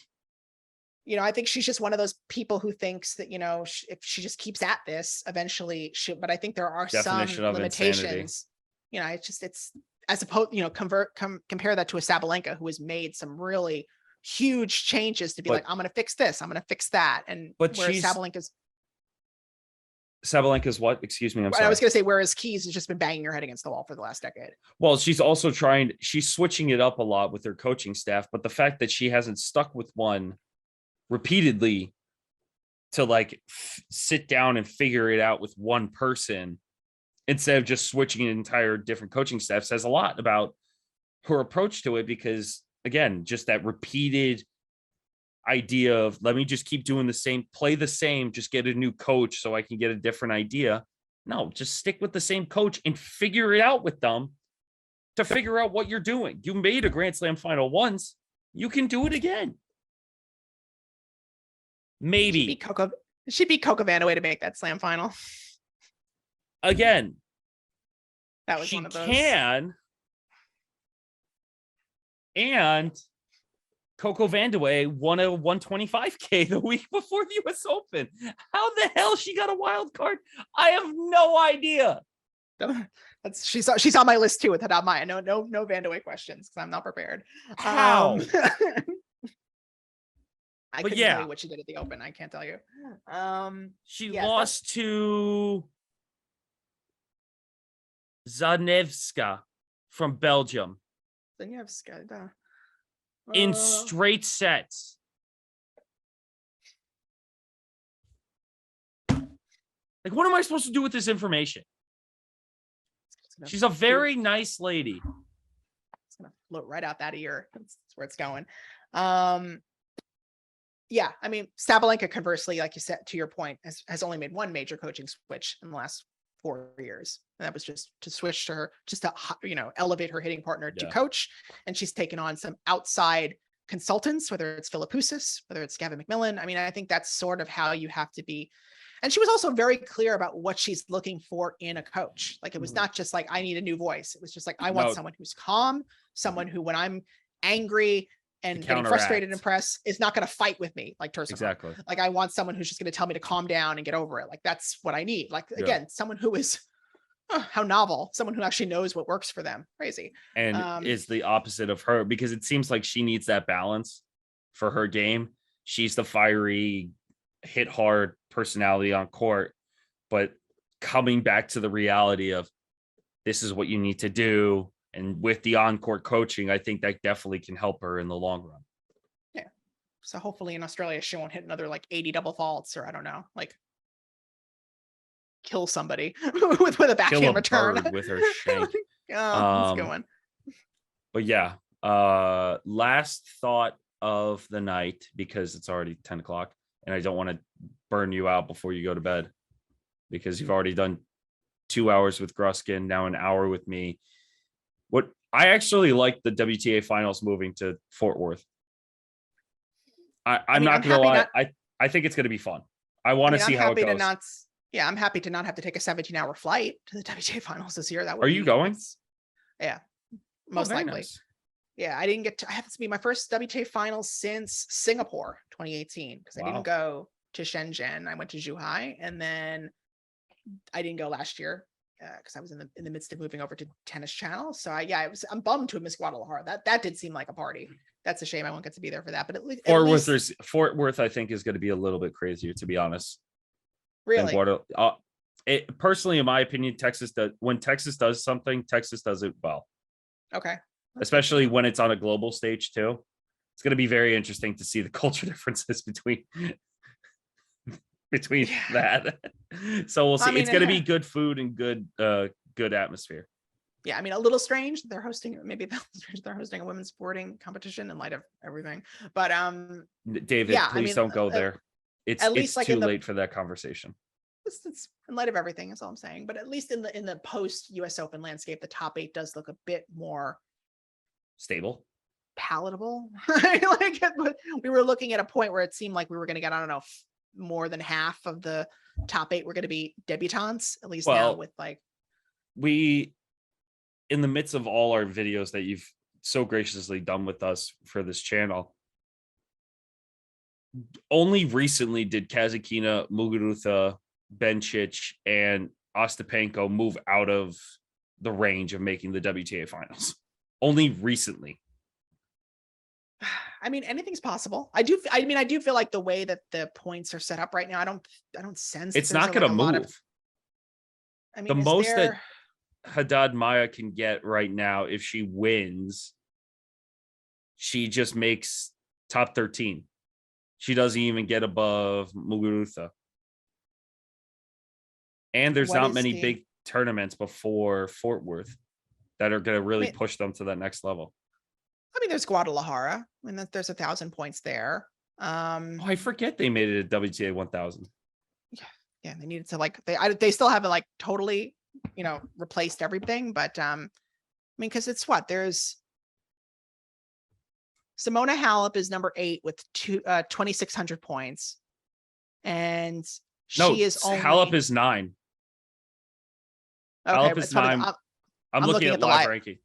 I think she's just one of those people who thinks that, if she just keeps at this, eventually but I think there are some limitations. It's as opposed, compare that to a Sabalenka who has made some really huge changes to be like, I'm going to fix this, I'm going to fix that. But Sabalenka's what? Excuse me. I'm sorry. I was going to say, whereas Keys has just been banging her head against the wall for the last decade. Well, she's also she's switching it up a lot with her coaching staff, but the fact that she hasn't stuck with one repeatedly to like sit down and figure it out with one person instead of just switching an entire different coaching staff says a lot about her approach to it, because again, just that repeated idea of let me just keep doing the same, play the same, just get a new coach so I can get a different idea. No, just stick with the same coach and figure it out with them to figure out what you're doing. You made a Grand Slam final once. You can do it again. Maybe. She beat Coco Vandeweghe to make that slam final. Again. That was one of those. And Coco Vandeweghe won a 125K the week before the US Open. How the hell she got a wild card? I have no idea. She's on my list too with Hadamaya. No Vandeweghe questions because I'm not prepared. How? I couldn't tell you what she did at the Open. I can't tell you. She lost to Zanevska from Belgium. Zanevska. In straight sets. Like, what am I supposed to do with this information? She's a very nice lady. It's gonna float right out that ear. That's where it's going. Yeah, I mean, Sabalenka, conversely, like you said, to your point, has only made one major coaching switch in the last 4 years. And that was just to switch to her, just to, elevate her hitting partner to coach. And she's taken on some outside consultants, whether it's Philippoussis, whether it's Gavin McMillan. I mean, I think that's sort of how you have to be. And she was also very clear about what she's looking for in a coach. Like, it was not just like, I need a new voice. It was just like, I want someone who's calm, someone who, when I'm angry and getting frustrated in press, is not going to fight with me like Tursup. Exactly. Like, I want someone who's just going to tell me to calm down and get over it. Like, that's what I need. Like, again, someone who is, how novel, someone who actually knows what works for them. Crazy. And is the opposite of her, because it seems like she needs that balance for her game. She's the fiery, hit hard personality on court, but coming back to the reality of this is what you need to do. And with the on-court coaching, I think that definitely can help her in the long run. Yeah. So hopefully in Australia, she won't hit another like 80 double faults, or I don't know, like kill somebody with a backhand return with her shank. That's a good one. But yeah, last thought of the night, because it's already 10 o'clock and I don't want to burn you out before you go to bed, because you've already done 2 hours with Gruskin, now an hour with me. What I actually like the WTA finals moving to Fort Worth. I'm not gonna lie. I think it's gonna be fun. I want to see how it goes. I'm happy to not have to take a 17-hour flight to the WTA finals this year. Are you going? Yeah, most likely. Nice. Yeah, I have to be my first WTA finals since Singapore 2018, because I didn't go to Shenzhen. I went to Zhuhai, and then I didn't go last year because I was in the midst of moving over to Tennis Channel. So I'm bummed to have missed Guadalajara. That did seem like a party. That's a shame I won't get to be there for that. But at least Fort Worth, I think, is going to be a little bit crazier, to be honest. Really? Personally, in my opinion, when Texas does something, Texas does it well. Okay. Especially when it's on a global stage too. It's going to be very interesting to see the culture differences between that. So we'll see. It's going to be good food and good atmosphere. Yeah, I mean, a little strange. They're hosting a women's sporting competition in light of everything. But David, please don't go there. It's like too late for that conversation. It's in light of everything, is all I'm saying. But at least in the post US Open landscape, the top 8 does look a bit more stable, palatable. Like, we were looking at a point where it seemed like we were going to get, I don't know, more than half of the top 8 were going to be debutantes, at least now with like. We, in the midst of all our videos that you've so graciously done with us for this channel, only recently did Kasatkina, Muguruza, Bencic, and Ostapenko move out of the range of making the WTA finals. Only recently. I mean, anything's possible. I do feel like the way that the points are set up right now, I don't sense it's not going to move. I mean, the most that Haddad Maia can get right now, if she wins, she just makes top 13. She doesn't even get above Muguruza. And there's not many big tournaments before Fort Worth that are going to really push them to that next level. I mean, there's Guadalajara. I mean, there's 1,000 points there. I forget they made it a WTA 1000. Yeah, they needed to they still haven't like totally, replaced everything, but I mean, because it's there's Simona Halep is number 8 with 2,600 points, and Halep is 9. Okay, Halep is 9. I'm looking at the live ranking.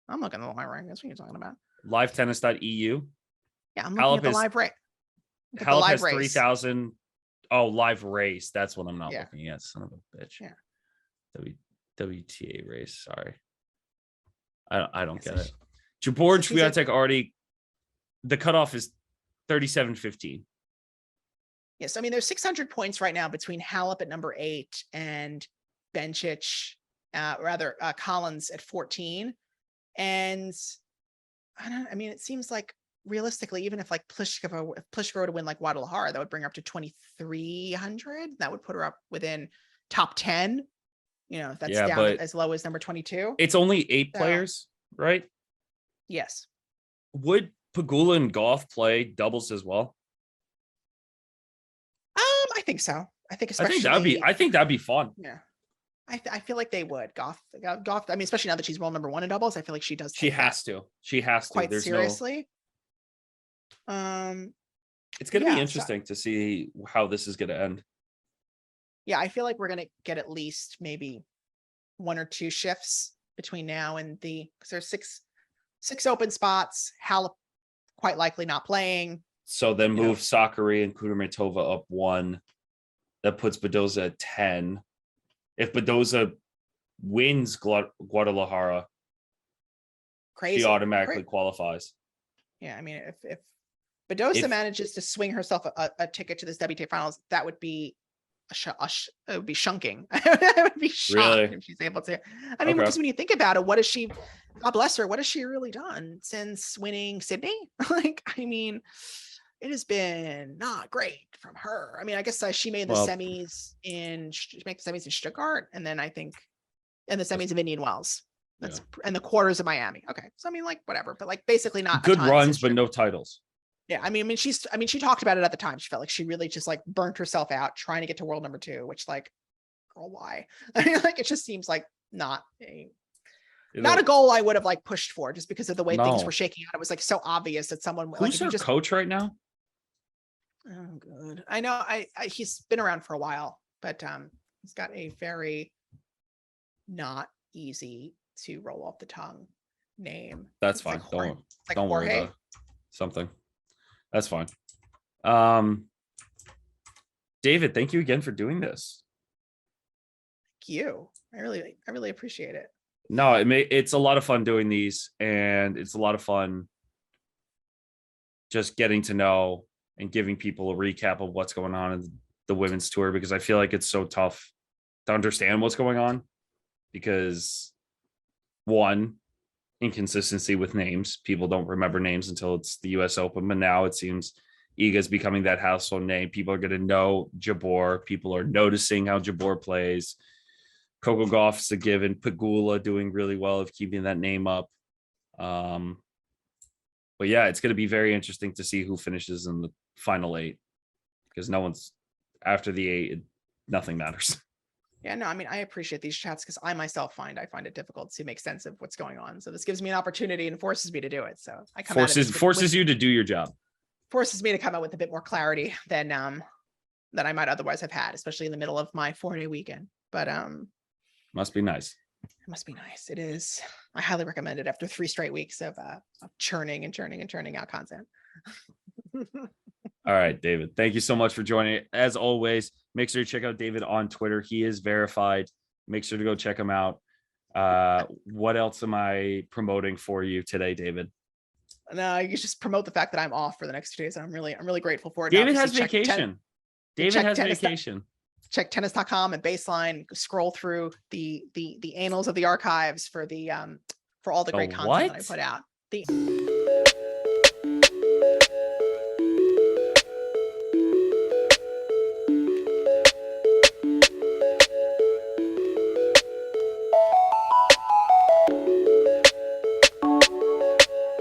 I'm looking at the live ranking. That's what you're talking about. Livetennis.eu. Yeah, I'm looking at the live rank. Halep has 3,000. Oh, live race. That's what I'm not looking at. Son of a bitch. Yeah. WTA race. Sorry. I don't get it. Jabor Swiatek already. The cutoff is 37.15. Yes, I mean, there's 600 points right now between Halep at number 8 and Bencic, Collins at 14. And I mean, it seems like realistically, even if like Pliskova were to win like Guadalajara, that would bring her up to 2,300. That would put her up within top 10. If that's down as low as number 22. It's only 8 players, right? Yes. Would Pegula and Goff play doubles as well? I think so. I think I think that'd be fun. Yeah. I feel like they would. Goff. I mean, especially now that she's world number 1 in doubles, I feel like she does. She has to. Quite seriously. It's going to Yeah, be so- interesting to see how this is going to end. Yeah, I feel like we're gonna get at least maybe 1 or 2 shifts between now and because there's six open spots. Hal quite likely not playing. So then You know. move Sakari and Kudermetova up 1. That puts Badoza at 10. If Badoza wins Guadalajara, Crazy. she automatically qualifies. Yeah, I mean, if Badoza If- manages to swing herself a ticket to this WTA finals, that would be it would be shunking. I would be shocked Really? if she's able to. I mean, Okay. because when you think about it, what has she, God bless her, what has she really done since winning Sydney? Like, I mean, it has been not great from her. I mean, I guess she made the semis in Stuttgart, and then I think and the semis of Indian Wells. That's and the quarters of Miami. Okay, so I mean, like whatever, but like basically not Good runs, but no titles. Yeah, I mean, she talked about it at the time. She felt like she really just like burnt herself out trying to get to world number 2, which like, girl, why? I mean, like it just seems like not a goal I would have like pushed for, just because of the way things were shaking out. It was like so obvious that someone Who's her coach right now? Oh, good. I know. He's been around for a while, but he's got a very not easy to roll off the tongue name. That's It's fine. like Don't worry Jorge. about it. Something. That's fine. David, thank you again for doing this. Thank you. I really appreciate it. No, it's a lot of fun doing these, and it's a lot of fun just getting to know and giving people a recap of what's going on in the women's tour, because I feel like it's so tough to understand what's going on, because one, inconsistency with names. People don't remember names until it's the US Open, but now it seems Iga's becoming that household name. People are going to know Jabeur. People are noticing how Jabeur plays. Coco Gauff's a given. Pegula doing really well of keeping that name up. But yeah, it's going to be very interesting to see who finishes in the final 8, because no one's after the 8. Nothing matters. Yeah, no, I mean, I appreciate these chats because I myself find it difficult to make sense of what's going on. So this gives me an opportunity and forces me to do it. So I come forces you to do your job. Forces me to come out with a bit more clarity than I might otherwise have had, especially in the middle of my 4-day weekend. But must be nice. It must be nice. It is. I highly recommend it after 3 straight weeks of churning out content. All right, David, thank you so much for joining. As always, make sure you check out David on Twitter. He is verified. Make sure to go check him out. What else am I promoting for you today, David? No, you just promote the fact that I'm off for the next 2 days. And I'm really grateful for it. David has vacation. David has vacation. Check tennis.com and Baseline. Scroll through the annals of the archives for all the great content that I put out.